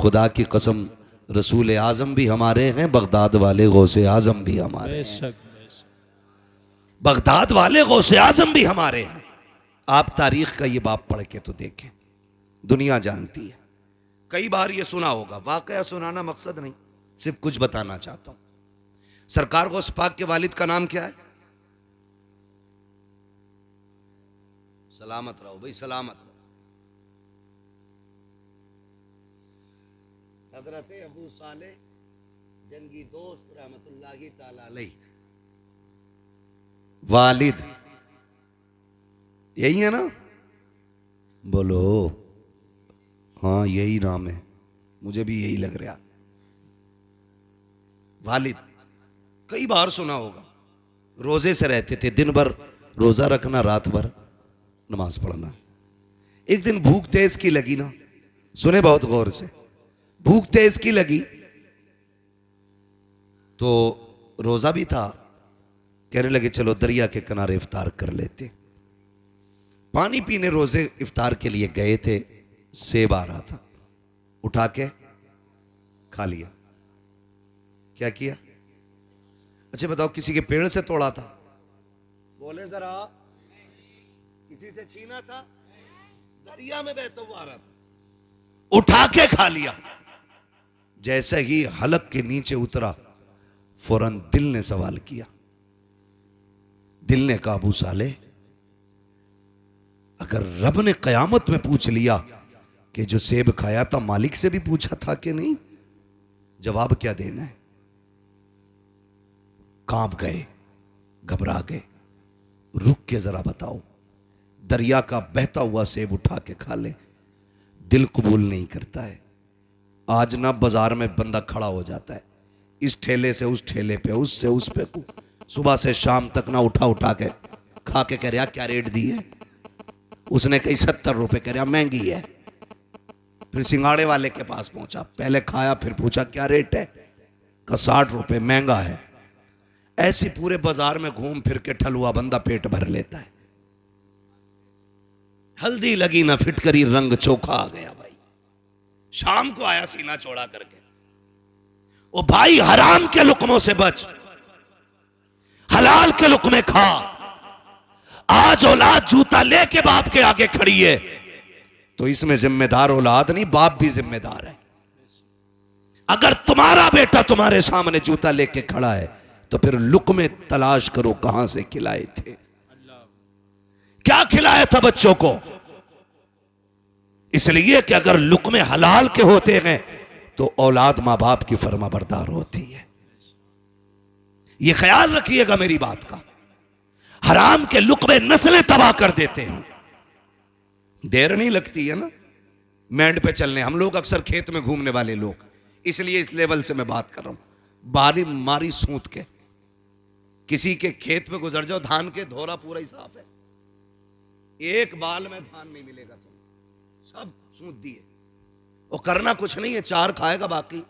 खुदा की कसम रसूल आज़म भी हमारे हैं, बगदाद वाले गौसे आज़म भी हमारे हैं, बगदाद वाले गौसे आज़म भी हमारे हैं। आप तारीख का ये बाप पढ़ के तो देखें, दुनिया जानती है। कई बार ये सुना होगा, वाकया सुनाना मकसद नहीं, सिर्फ कुछ बताना चाहता हूं। सरकार गौस पाक के वालिद का नाम क्या है? सलामत रहो भाई, सलामत रहो। हजरत अबू साले जंगी दोस्त रहमतुल्लाहि ताला अलैह वालिद, यही है ना? बोलो हाँ यही नाम है, मुझे भी यही लग रहा। वालिद कई बार सुना होगा। रोजे से रहते थे, दिन भर रोजा रखना, रात भर नमाज पढ़ना। एक दिन भूख तेज की लगी ना, सुने बहुत गौर से, भूख तेज की लगी तो रोजा भी था, कहने लगे चलो दरिया के किनारे इफ्तार कर लेते। पानी पीने रोजे इफ्तार के लिए गए थे, सेब आ रहा था, उठा के खा लिया। क्या किया? अच्छा बताओ, किसी के पेड़ से तोड़ा था? बोले जरा, किसी से छीना था? दरिया में बहता हुआ आ रहा था, उठा के खा लिया। जैसे ही हलक के नीचे उतरा, फौरन दिल ने सवाल किया। दिल ने कहा, अबू साले, अगर रब ने कयामत में पूछ लिया कि जो सेब खाया था मालिक से भी पूछा था कि नहीं, जवाब क्या देना है? कांप गए, घबरा गए। रुक के जरा बताओ, दरिया का बहता हुआ सेब उठा के खा ले, दिल कबूल नहीं करता है। आज ना बाजार में बंदा खड़ा हो जाता है, इस ठेले से उस ठेले पे, उससे उस पे, सुबह से शाम तक ना उठा उठा के खा के कह रहा क्या रेट दी है? उसने कही 70 रुपए, कह रहा महंगी है। फिर सिंगाड़े वाले के पास पहुंचा, पहले खाया फिर पूछा क्या रेट है? का 60 रुपए, महंगा है। ऐसी पूरे बाजार में घूम फिर के ठलुआ बंदा पेट भर लेता है। हल्दी लगी ना फिटकरी, रंग चोखा आ गया भाई। शाम को आया सीना चौड़ा करके, ओ भाई हराम के लुकमों से बच, हलाल के लुकमे खा। आज औलाद जूता लेके बाप के आगे खड़ी है तो इसमें जिम्मेदार औलाद नहीं, बाप भी जिम्मेदार है। अगर तुम्हारा बेटा तुम्हारे सामने जूता लेके खड़ा है तो फिर लुकमे तलाश करो, कहां से खिलाए थे, क्या खिलाया था बच्चों को। इसलिए कि अगर लुकमे हलाल के होते हैं तो औलाद मां बाप की फर्माबरदार होती है। यह ख्याल रखिएगा मेरी बात का। हराम के लुकमे नस्लें तबाह कर देते हैं। देर नहीं लगती है ना मैंड पे चलने। हम लोग अक्सर खेत में घूमने वाले लोग, इसलिए इस लेवल से मैं बात कर रहा हूं। बारी मारी सूत के किसी के खेत पे गुजर जाओ, धान के धोरा पूरा ही साफ है, एक बाल में धान नहीं मिलेगा, तुम सब सूत दिए। वो करना कुछ नहीं है, चार खाएगा बाकी।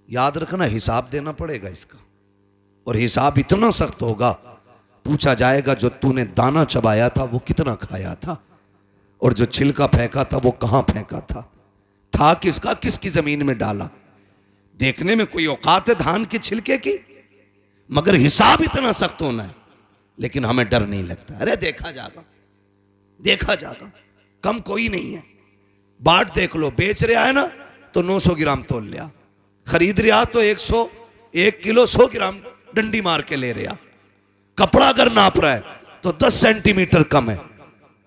याद रखना, हिसाब देना पड़ेगा इसका, और हिसाब इतना सख्त होगा, पूछा जाएगा जो तूने दाना चबाया था वो कितना खाया था, और जो छिलका फेंका था वो कहां फेंका था किसका, किसकी जमीन में डाला। देखने में कोई औकात है धान के छिलके की, मगर हिसाब इतना सख्त होना है। लेकिन हमें डर नहीं लगता, अरे देखा जाएगा, देखा जाएगा, कम कोई नहीं है। बाट देख लो, बेच रहा है ना तो 900 ग्राम तोल लिया, खरीद रहा तो 1 किलो 100 ग्राम डंडी मार के ले रहा। कपड़ा अगर नाप रहा है तो 10 सेंटीमीटर कम है,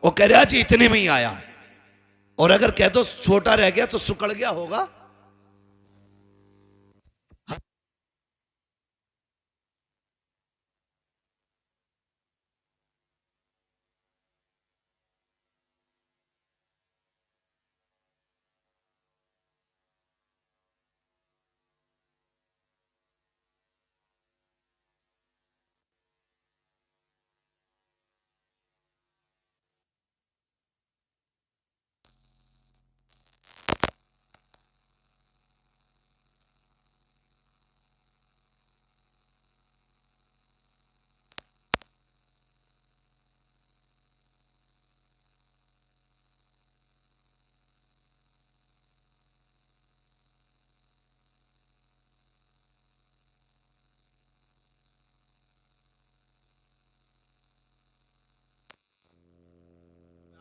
वो कह रहा जी इतने में ही आया, और अगर कह दो छोटा रह गया तो सुकड़ गया होगा।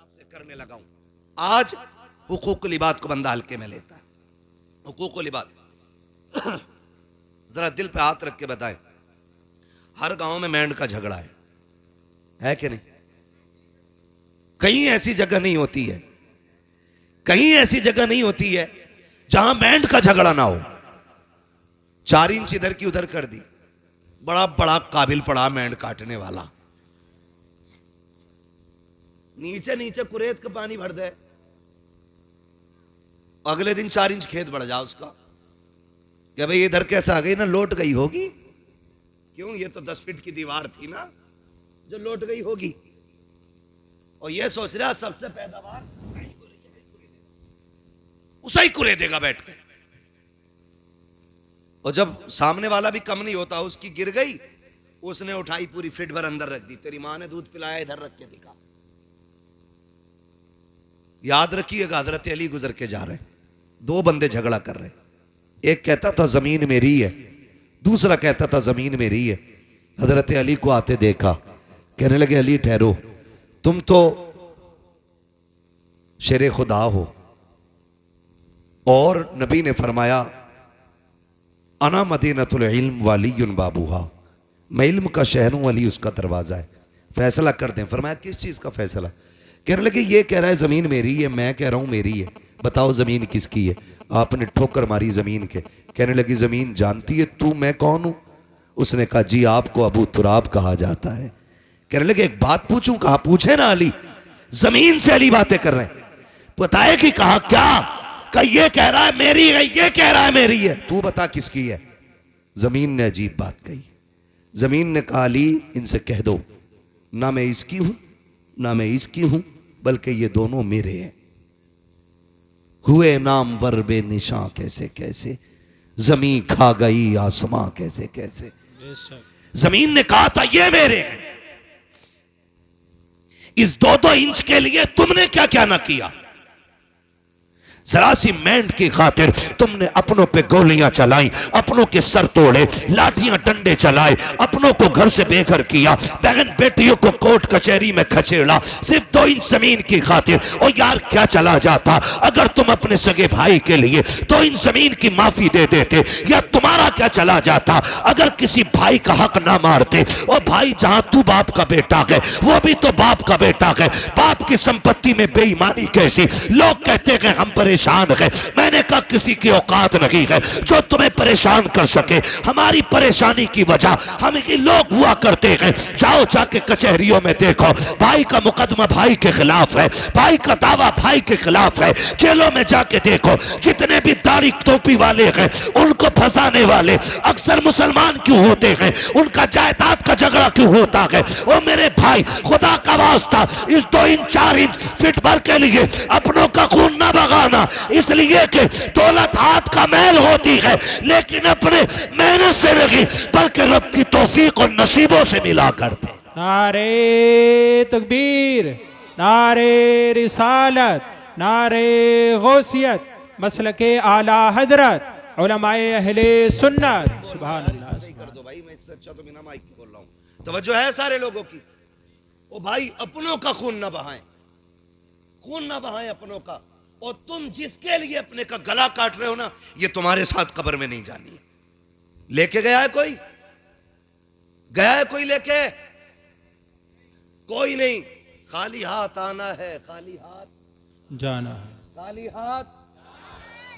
आपसे करने लगा हूं। आज हुकूकुल इबाद को बंदा हल्के में लेता है। हुकूकुल इबाद, जरा दिल पे हाथ रख के बताएं, हर गांव में मेंढ का झगड़ा है कि नहीं? कहीं ऐसी जगह नहीं होती है, कहीं ऐसी जगह नहीं होती है जहां मेंढ का झगड़ा ना हो। 4 इंच इधर की उधर कर दी, बड़ा बड़ा काबिल पड़ा मेंढ काटने वाला, नीचे नीचे कुरेद का पानी भर दे, अगले दिन 4 इंच खेत बढ़ जाओ उसका, क्या भाई इधर कैसे आ गई ना, लौट गई होगी। क्यों? ये तो 10 फीट की दीवार थी ना जो लौट गई होगी। और ये सोच रहा सबसे पैदावार उसे ही कुरेदेगा बैठ के। और जब सामने वाला भी कम नहीं होता, उसकी गिर गई, उसने उठाई पूरी फिट भर अंदर रख दी, तेरी मां ने दूध पिलाया इधर रख के दिखा। याद रखिएगा, हजरत अली गुजर के जा रहे, 2 बंदे झगड़ा कर रहे, एक कहता था जमीन मेरी है, दूसरा कहता था जमीन मेरी है। हजरत अली को आते देखा, कहने लगे अली ठहरो, तुम तो शेरे खुदा हो, और नबी ने फरमाया अना मदीनतुल इल्म वालियुन बाबूहा, मैं इल्म का शहर हूं, अली उसका दरवाजा है, फैसला कर दें। फरमाया किस चीज का फैसला? कहने लगे ये कह रहा है जमीन मेरी है, मैं कह रहा हूं मेरी है, बताओ जमीन किसकी है? आपने ठोकर मारी जमीन के। कहने लगी जमीन जानती है तू मैं कौन हूं? उसने कहा जी आपको अबू तुराब कहा जाता है। कहने लगे एक बात पूछूं? कहा पूछे ना अली। जमीन से अली बातें कर रहे हैं, बताए कि कहा क्या? कहा ये कह रहा है मेरी है, ये कह रहा है मेरी है, तू बता किसकी है? जमीन ने अजीब बात कही। जमीन ने कहा अली इनसे कह दो ना मैं इसकी हूं ना मैं इसकी हूं, बल्कि ये दोनों मेरे हैं। हुए नाम वर बे निशां कैसे कैसे, जमीन खा गई आसमां कैसे कैसे। जमीन ने कहा था ये मेरे हैं, इस 2-2 इंच के लिए तुमने क्या क्या ना किया। जरा सी मेंढ की खातिर तुमने अपनों पे गोलियां चलाई, अपनों के सर तोड़े, लाठियां डंडे चलाए, अपनों को घर से बेघर किया, बहन बेटियों को कोर्ट कचहरी में खचेड़ा, सिर्फ 2 इंच जमीन की खातिर। और यार क्या चला जाता अगर तुम अपने सगे भाई के लिए 2 इंच जमीन की माफी दे देते, या तुम्हारा क्या चला जाता अगर किसी भाई का हक ना मारते। और भाई जहां तू बाप का बेटा है वो भी तो बाप का बेटा है, बाप की संपत्ति में बेईमानी कैसी? लोग कहते हैं हम परेशान है, मैंने कहा किसी की औकात नहीं है जो तुम्हें परेशान कर सके। हमारी परेशानी की वजह हम ही लोग हुआ करते हैं। जाओ जाके कचहरियों में देखो, भाई का मुकदमा भाई के खिलाफ है, भाई का दावा भाई के खिलाफ है। जेलों में जाके देखो, जितने भी दाढ़ी टोपी वाले हैं उनको फंसाने वाले अक्सर मुसलमान क्यों होते हैं? उनका जायदाद का झगड़ा क्यों होता है? ओ मेरे भाई खुदा का वास्ता इस 2 इंच 4 इंच फिट भर के लिए अपनों का खून ना बगाना, इसलिए कि दौलत हाथ का मैल होती है लेकिन अपने मेहनत से नहीं बल्कि रब की तौफीक और नसीबों से मिला करते। नारे तकबीर, नारे रिसालत, नारे गौसियत, मसलके आला हजरत, उलमाए अहले सुन्नत। सुभान अल्लाह। कर दो भाई, मैं इससे अच्छा तो बिना माइक के बोल रहा हूं। तवज्जो है सारे लोगों की। ओ भाई अपनों का खून ना बहाएं, खून ना बहाएं अपनों का। और तुम जिसके लिए अपने का गला काट रहे हो ना, ये तुम्हारे साथ कब्र में नहीं जानी है। लेके गया है कोई? गया है कोई लेके? कोई नहीं। खाली हाथ आना है, खाली हाथ जाना है, खाली हाथ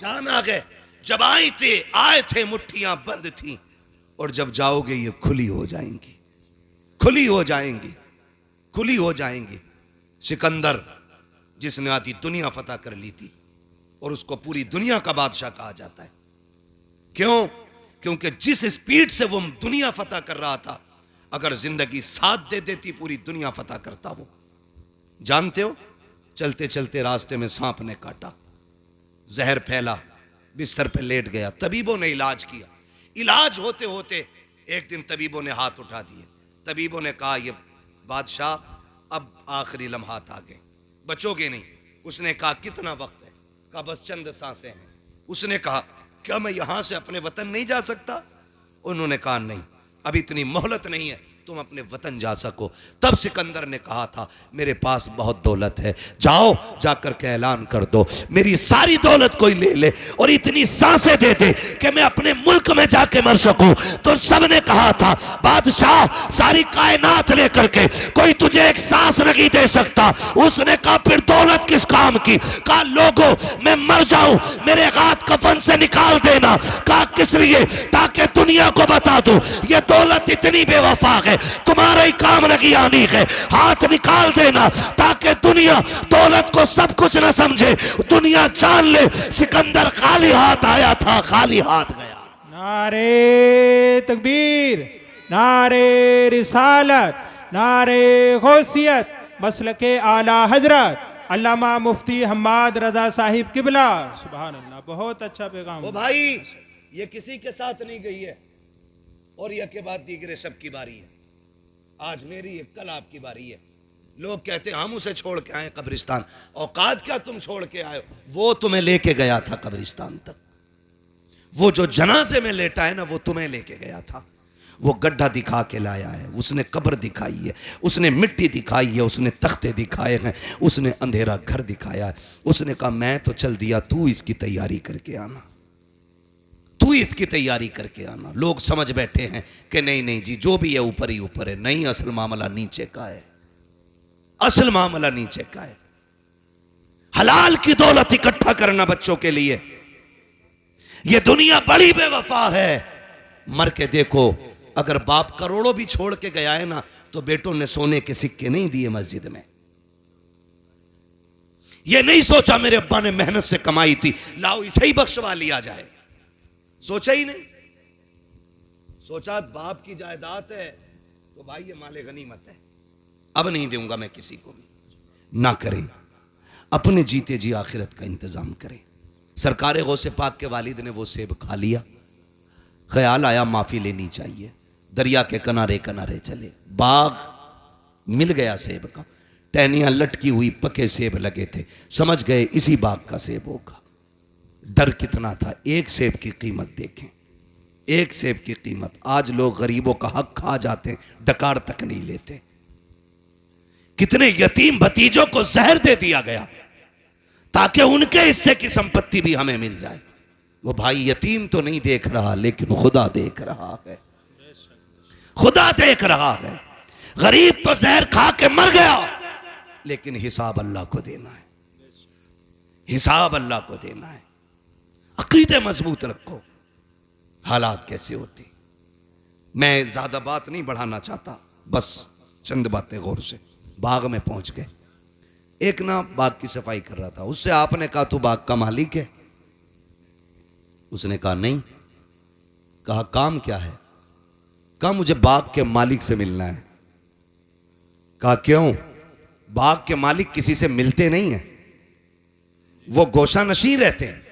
जाना है। जब आए थे मुट्ठियां बंद थी, और जब जाओगे ये खुली हो जाएंगी, खुली हो जाएंगी, खुली हो जाएंगी। सिकंदर जिसने आधी दुनिया फतह कर ली थी और उसको पूरी दुनिया का बादशाह कहा जाता है। क्यों? क्योंकि जिस स्पीड से वो दुनिया फतह कर रहा था, अगर जिंदगी साथ दे देती पूरी दुनिया फतह करता वो। जानते हो, चलते चलते रास्ते में सांप ने काटा, जहर फैला, बिस्तर पे लेट गया, तबीबों ने इलाज किया। इलाज होते होते एक दिन तबीबों ने हाथ उठा दिए। तबीबों ने कहा ये बादशाह अब आखिरी लम्हात आ गए, बचोगे नहीं। उसने कहा कितना वक्त है? कहा बस चंद सांसें हैं। उसने कहा क्या मैं यहां से अपने वतन नहीं जा सकता? उन्होंने कहा नहीं, अभी इतनी मोहलत नहीं है, तुम अपने वतन जा सको। तब सिकंदर ने कहा था मेरे पास बहुत दौलत है, जाओ जाकर के ऐलान कर दो मेरी सारी दौलत कोई ले ले और इतनी सांसें दे दे कि मैं अपने मुल्क में जाके मर सकूं। तो सबने कहा था बादशाह सारी कायनात लेकर के कोई तुझे एक सांस नहीं दे सकता। उसने कहा फिर दौलत किस काम की? कहा लोगों मैं मर जाऊं मेरे हाथ कफन से निकाल देना। कहा किस लिए? ताकि दुनिया को बता दूं ये दौलत इतनी बेवफा है, तुम्हारे ही काम नहीं आनी है। हाथ निकाल देना ताकि दुनिया दौलत को सब कुछ न समझे, दुनिया जान ले सिकंदर खाली हाथ आया था, खाली हाथ गया। नारे तकबीर, नारे रिसालत, नारे गौसियत, मसलके आला हजरत अल्लामा मुफ्ती हम्माद रजा साहिब किबला। सुभान अल्लाह, बहुत अच्छा पैगाम। ओ भाई ये किसी के साथ नहीं गई है और यह के बाद दीगरे सब की बारी है। आज मेरी है, कल आपकी बारी है। लोग कहते हैं हम उसे छोड़ के आए कब्रिस्तान। औकात क्या तुम छोड़ के आए? वो तुम्हें लेके गया था कब्रिस्तान तक। वो जो जनाजे में लेटा है ना वो तुम्हें लेके गया था। वो गड्ढा दिखा के लाया है, उसने कब्र दिखाई है, उसने मिट्टी दिखाई है, उसने तख्ते दिखाए हैं, उसने अंधेरा घर दिखाया है। उसने कहा मैं तो चल दिया, तू इसकी तैयारी करके आना, तू इसकी तैयारी करके आना। लोग समझ बैठे हैं कि नहीं नहीं जी जो भी है ऊपर ही ऊपर है। नहीं, असल मामला नीचे का है, असल मामला नीचे का है। हलाल की दौलत इकट्ठा करना बच्चों के लिए। यह दुनिया बड़ी बेवफा है। मर के देखो, अगर बाप करोड़ों भी छोड़ के गया है ना तो बेटों ने सोने के सिक्के नहीं दिए मस्जिद में। यह नहीं सोचा मेरे अब्बा ने मेहनत से कमाई थी, लाओ इसे ही बख्शवा लिया जाए। सोचा ही नहीं। सोचा बाप की जायदाद है तो भाई ये माले गनीमत है, अब नहीं दूंगा मैं किसी को भी। ना करें, अपने जीते जी आखिरत का इंतजाम करें। सरकार गौसे पाक के वालिद ने वो सेब खा लिया, ख्याल आया माफी लेनी चाहिए। दरिया के किनारे किनारे चले, बाग मिल गया सेब का, टहनियां लटकी हुई पके सेब लगे थे। समझ गए इसी बाग का सेब होगा। डर कितना था। एक सेब की कीमत देखें, एक सेब की कीमत। आज लोग गरीबों का हक खा जाते हैं, डकार तक नहीं लेते। कितने यतीम भतीजों को जहर दे दिया गया ताकि उनके हिस्से की संपत्ति भी हमें मिल जाए। वो भाई यतीम तो नहीं देख रहा लेकिन खुदा देख रहा है, खुदा देख रहा है। गरीब तो जहर खा के मर गया लेकिन हिसाब अल्लाह को देना है, हिसाब अल्लाह को देना है। अकीदे मजबूत रखो। हालात कैसे होती, मैं ज्यादा बात नहीं बढ़ाना चाहता, बस चंद बातें गौर से। बाग में पहुंच गए, एक ना बाग की सफाई कर रहा था, उससे आपने कहा तू बाग का मालिक है? उसने कहा नहीं। कहा काम क्या है? कहा मुझे बाग के मालिक से मिलना है। कहा क्यों? बाग के मालिक किसी से मिलते नहीं है, वो गोशा नशी रहते हैं।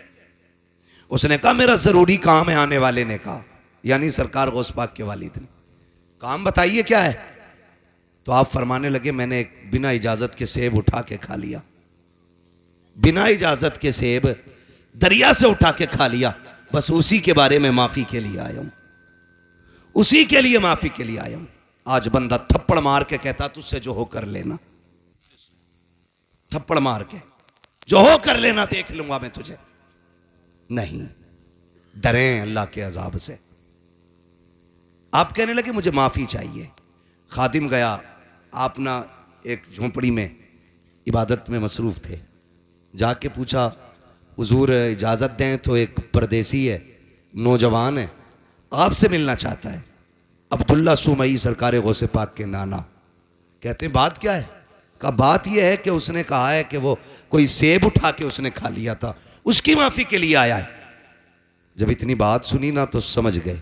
उसने कहा मेरा जरूरी काम है। आने वाले ने कहा, यानी सरकार गौस पाक के वालिद ने। काम बताइए क्या है? तो आप फरमाने लगे मैंने एक बिना इजाजत के सेब उठा के खा लिया, बिना इजाजत के सेब दरिया से उठा के खा लिया। बस उसी के बारे में माफी के लिए आया हूं, उसी के लिए माफी के लिए आया हूं। आज बंदा थप्पड़ मार के कहता तुझसे जो हो कर लेना, थप्पड़ मार के जो हो कर लेना, देख लूंगा मैं तुझे। नहीं, डरें अल्लाह के अजाब से। आप कहने लगे मुझे माफी चाहिए। खादिम गया, आप ना एक झोंपड़ी में इबादत में मसरूफ थे, जाके पूछा हुजूर इजाजत दें तो एक परदेसी है, नौजवान है, आपसे मिलना चाहता है। अब्दुल्ला सुमई सरकार गौसे पाक के नाना कहते हैं बात क्या है? कहा बात यह है कि उसने कहा है कि वो कोई सेब उठा के उसने खा लिया था, उसकी माफी के लिए आया है। जब इतनी बात सुनी ना तो समझ गए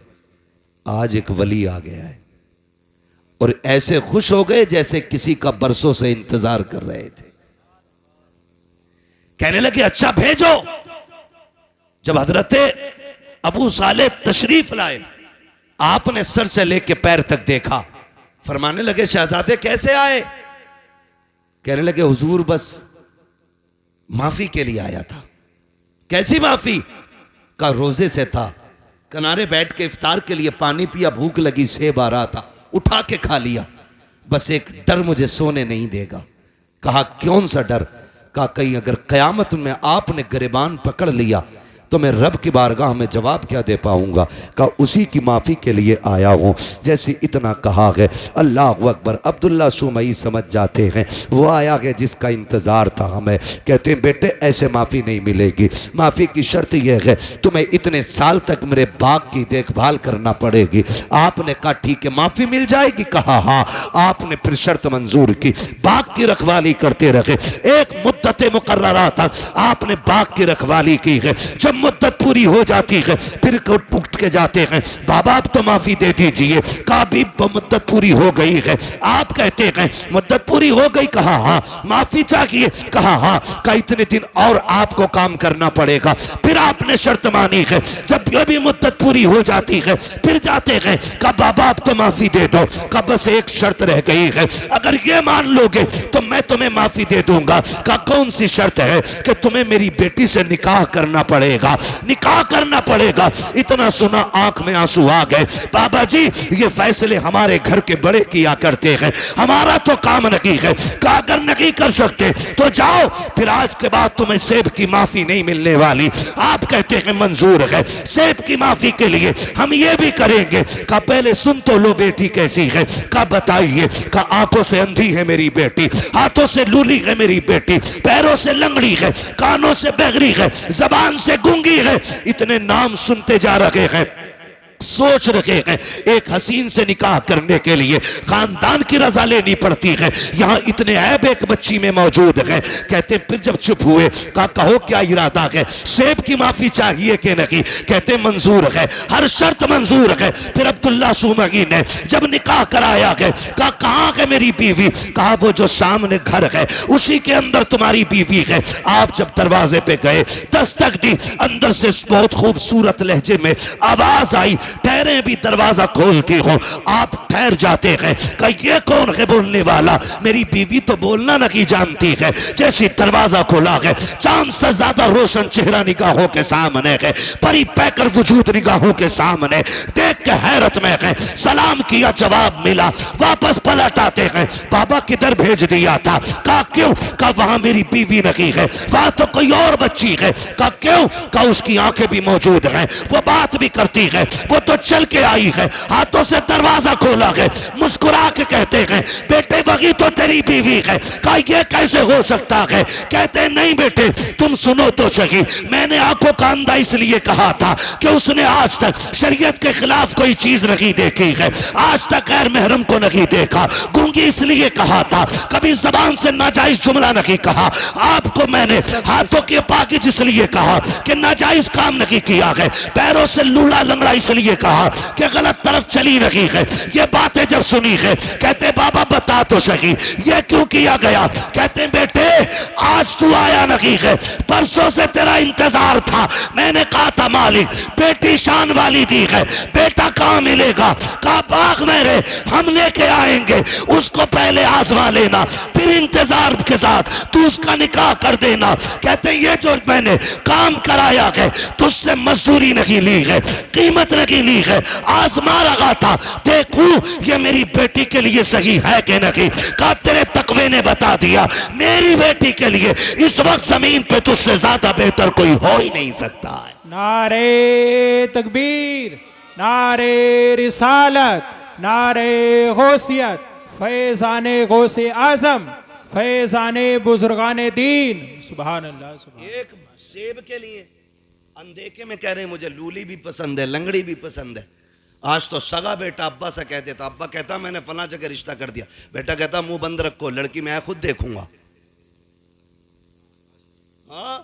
आज एक वली आ गया है, और ऐसे खुश हो गए जैसे किसी का बरसों से इंतजार कर रहे थे। कहने लगे अच्छा भेजो। जब हजरत अबू साले तशरीफ लाए, आपने सर से लेके पैर तक देखा। फरमाने लगे शहजादे कैसे आए? कहने लगे हुजूर बस माफी के लिए आया था। कैसी माफी? का रोजे से था, किनारे बैठ के इफ्तार के लिए पानी पिया, भूख लगी, सेब आ रहा था, उठा के खा लिया, बस एक डर मुझे सोने नहीं देगा। कहा कौन सा डर? कहा कहीं अगर कयामत में आपने गिरबान पकड़ लिया तो मैं रब की बारगाह में जवाब क्या दे पाऊंगा? कहा उसी की माफ़ी के लिए आया हूँ। जैसे इतना कहा है, अल्लाह अकबर, अब्दुल्ला सुमई समझ जाते हैं वो आया है जिसका इंतज़ार था हमें। कहते हैं बेटे ऐसे माफ़ी नहीं मिलेगी, माफ़ी की शर्त यह है तुम्हें इतने साल तक मेरे बाग की देखभाल करना पड़ेगी। आपने कहा ठीक है माफ़ी मिल जाएगी? कहा हाँ। आपने फिर शर्त मंजूर की, बाग की रखवाली करते रहे। एक मुद्दत मुकर्ररा तक आपने बाग की रखवाली की है। जब मुद्दत पूरी हो जाती है फिर उठ के जाते हैं, बाबा आप तो माफी दे दीजिए। कहा भी मुद्दत पूरी हो गई है। आप कहते हैं मुद्दत पूरी हो गई? कहा हाँ। माफी चाहिए? कहा हाँ। कहा इतने दिन और आपको काम करना पड़ेगा। फिर आपने शर्त मानी है। जब ये भी मुद्दत पूरी हो जाती है फिर जाते हैं, कहा बाबा आप तो माफी दे दो। कहा बस एक शर्त रह गई है, अगर ये मान लोगे तो मैं तुम्हें माफी दे दूंगा। कहा कौन सी शर्त है? कि तुम्हें मेरी बेटी से निकाह करना पड़ेगा, निकाह करना पड़ेगा। इतना सुना आंख में आंसू आ गए। बाबा जी ये फैसले हमारे घर के बड़े किया करते हैं, हमारा तो काम नहीं है। कहा अगर नहीं कर सकते तो जाओ, फिर आज के बाद तुम्हें सेब की माफी नहीं मिलने वाली। आप कहते हैं मंजूर है, सेब की माफी के लिए हम ये भी करेंगे। कहा पहले सुन तो लो बेटी कैसी है। कहा बताइए। कहा आंखों से अंधी है मेरी बेटी, हाथों से लूली है मेरी बेटी, पैरों से लंगड़ी है, कानों से बहरी है, जबान से गूंगी है। इतने नाम सुनते जा रहे हैं, सोच रहे हैं एक हसीन से निकाह करने के लिए खानदान की रजा लेनी पड़ती है। यहाँ इतने ऐब एक बच्ची में मौजूद है। कहते फिर जब चुप हुए, कहा कहो क्या इरादा है, सेब की माफी चाहिए कि नहीं? कहते मंजूर है, हर शर्त मंजूर है। फिर अब्दुल्ला सुमगी ने जब निकाह कराया है, कहा कहाँ है मेरी बीवी? कहा वो जो सामने घर है उसी के अंदर तुम्हारी बीवी है। आप जब दरवाजे पे गए, दस्तक दी, अंदर से बहुत खूबसूरत लहजे में आवाज आई, ठहरे भी दरवाजा खोलती हो। आप ठहर जाते हैं, कि ये कौन है बोलने वाला? मेरी बीवी तो बोलना नहीं जानती है। जैसे दरवाजा खोला है, चांद से ज्यादा रोशन चेहरा निगाहों के सामने है, परी पैकर वजूद निगाहों के सामने। देख के हैरत में है, सलाम किया, जवाब मिला, वापस पलट आते हैं। बाबा किधर भेज दिया था? कहा क्यों? कहा वहां मेरी बीवी नहीं है, वहां तो कोई और बच्ची है। कहा क्यों? कहा उसकी आंखें भी मौजूद हैं, वो बात भी करती है, वो तो चल के आई है, हाथों से दरवाजा खोला है, मुस्कुरा के कहते हैं बेटे वही तो तेरी बीवी है। कहा ये कैसे हो सकता है? कहते नहीं बेटे तुम सुनो तो सही, मैंने आंखों का अंधा इसलिए कहा था कि उसने आज तक शरीयत के खिलाफ कोई चीज नहीं देखी है, आज तक गैर महरम को नहीं देखा। गूंगी इसलिए कहा था, कभी जबान से नाजायज जुमला नहीं कहा। आपको मैंने हाथों के पाकिज इसलिए कहा कि नाजायज काम नहीं किया है, पैरों से लूला लंगड़ा इसलिए कहा कि गलत तरफ चली रही है। ये बातें जब सुनी है, कहते बाबा बता तो सही ये क्यों किया गया? कहते बेटे आज तू आया नहीं है, परसों से तेरा इंतजार था। मैंने कहा था मालिक बेटी शान वाली दी है, बेटा कहां मिलेगा? कहा बाग मेरे हम लेके आएंगे, उसको पहले आजमा लेना, फिर इंतजार के साथ तू उसका निकाह कर देना। कहते ये जो मैंने काम कराया है तुझसे मजदूरी नहीं ली है, कीमत नहीं ली है, आजमा रहा था देखूं ये मेरी बेटी के लिए सही है कि नहीं। कहा तेरे तकवे ने बता दिया मेरी बेटी के लिए इस वक्त जमीन पे तुझसे ज्यादा बेहतर कोई हो ही नहीं सकता है। नारे तकबीर, नारे रिसालत, नारे गौसियत, फैज़ाने गौसे आजम, फैज़ाने बुजुर्गाने दीन। सुभान अल्लाह, सुभान। एक सेब के लिए अनदेखे में कह रहे हैं मुझे लूली भी पसंद है, लंगड़ी भी पसंद है। आज तो सगा बेटा अब्बा से कह देता, अब्बा कहता मैंने फला जगह रिश्ता कर दिया, बेटा कहता मुंह बंद रखो, लड़की मैं खुद देखूंगा। हाँ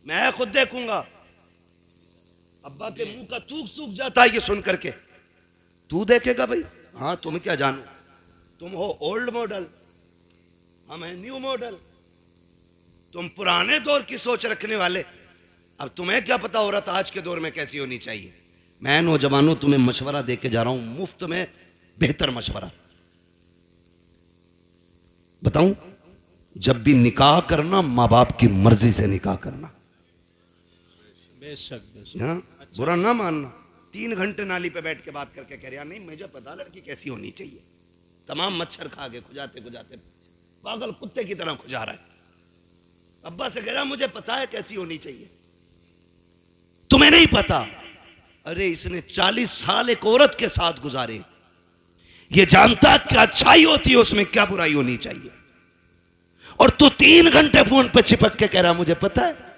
मैं खुद देखूंगा। अब्बा के मुंह का थूक सूख जाता है ये सुन करके। तू देखेगा भाई? हाँ तुम क्या जानो, तुम हो ओल्ड मॉडल, हम हैं न्यू मॉडल, तुम पुराने दौर की सोच रखने वाले। अब तुम्हें क्या पता औरत आज के दौर में कैसी होनी चाहिए। मैं नौजवानों तुम्हें मशवरा देके जा रहा हूं, मुफ्त में बेहतर मशवरा। बताऊं, जब भी निकाह करना मां बाप की मर्जी से निकाह करना। बेशक बेशक। हाँ बुरा ना मानना, 3 घंटे नाली पे बैठ के बात करके कह रहा, नहीं मुझे पता लड़की कैसी होनी चाहिए। तमाम मच्छर खा के खुजाते खुजाते पागल कुत्ते की तरह खुजा रहा है। अब्बा से कह रहा, मुझे पता है कैसी होनी चाहिए, तुम्हें नहीं पता। अरे इसने 40 साल एक औरत के साथ गुजारे, ये जानता क्या अच्छाई होती है उसमें, क्या बुराई होनी चाहिए, और तू 3 घंटे फोन पे चिपक के कह रहा मुझे पता है।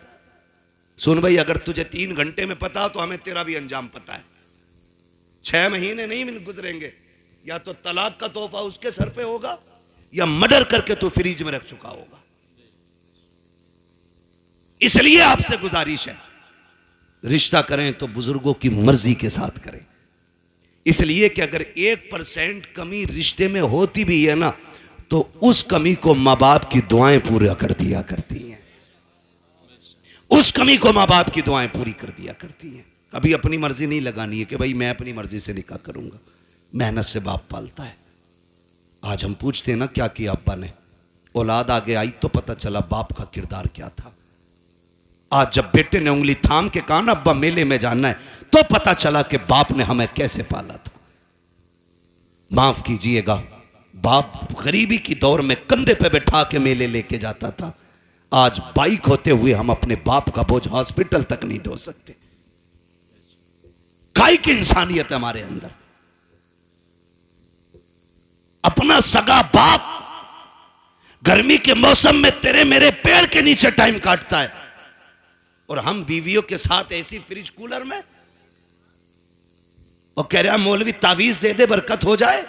सुन भाई, अगर तुझे 3 घंटे में पता तो हमें तेरा भी अंजाम पता है। 6 महीने नहीं गुजरेंगे, या तो तलाक का तोहफा उसके सर पे होगा, या मर्डर करके तू फ्रिज में रख चुका होगा। इसलिए आपसे गुजारिश है, रिश्ता करें तो बुजुर्गों की मर्जी के साथ करें। इसलिए कि अगर 1% कमी रिश्ते में होती भी है ना, तो उस कमी को माँ बाप की दुआएं पूरा कर दिया करती हैं। उस कमी को माँ बाप की दुआएं पूरी कर दिया करती हैं। कभी अपनी मर्जी नहीं लगानी है कि भाई मैं अपनी मर्जी से निकाह करूंगा। मेहनत से बाप पालता है। आज हम पूछते हैं ना क्या किया अब्बा ने, औलाद आगे आई तो पता चला बाप का किरदार क्या था। आज जब बेटे ने उंगली थाम के कहा ना अब्बा मेले में जाना है, तो पता चला कि बाप ने हमें कैसे पाला था। माफ कीजिएगा, बाप गरीबी की दौर में कंधे पे बैठा के मेले लेके जाता था। आज बाइक होते हुए हम अपने बाप का बोझ हॉस्पिटल तक नहीं ढो सकते। काय की इंसानियत है हमारे अंदर। अपना सगा बाप गर्मी के मौसम में तेरे मेरे पेड़ के नीचे टाइम काटता है, और हम बीवियों के साथ ऐसी फ्रिज कूलर में, और कह रहा मौलवी तावीज दे दे बरकत हो जाए।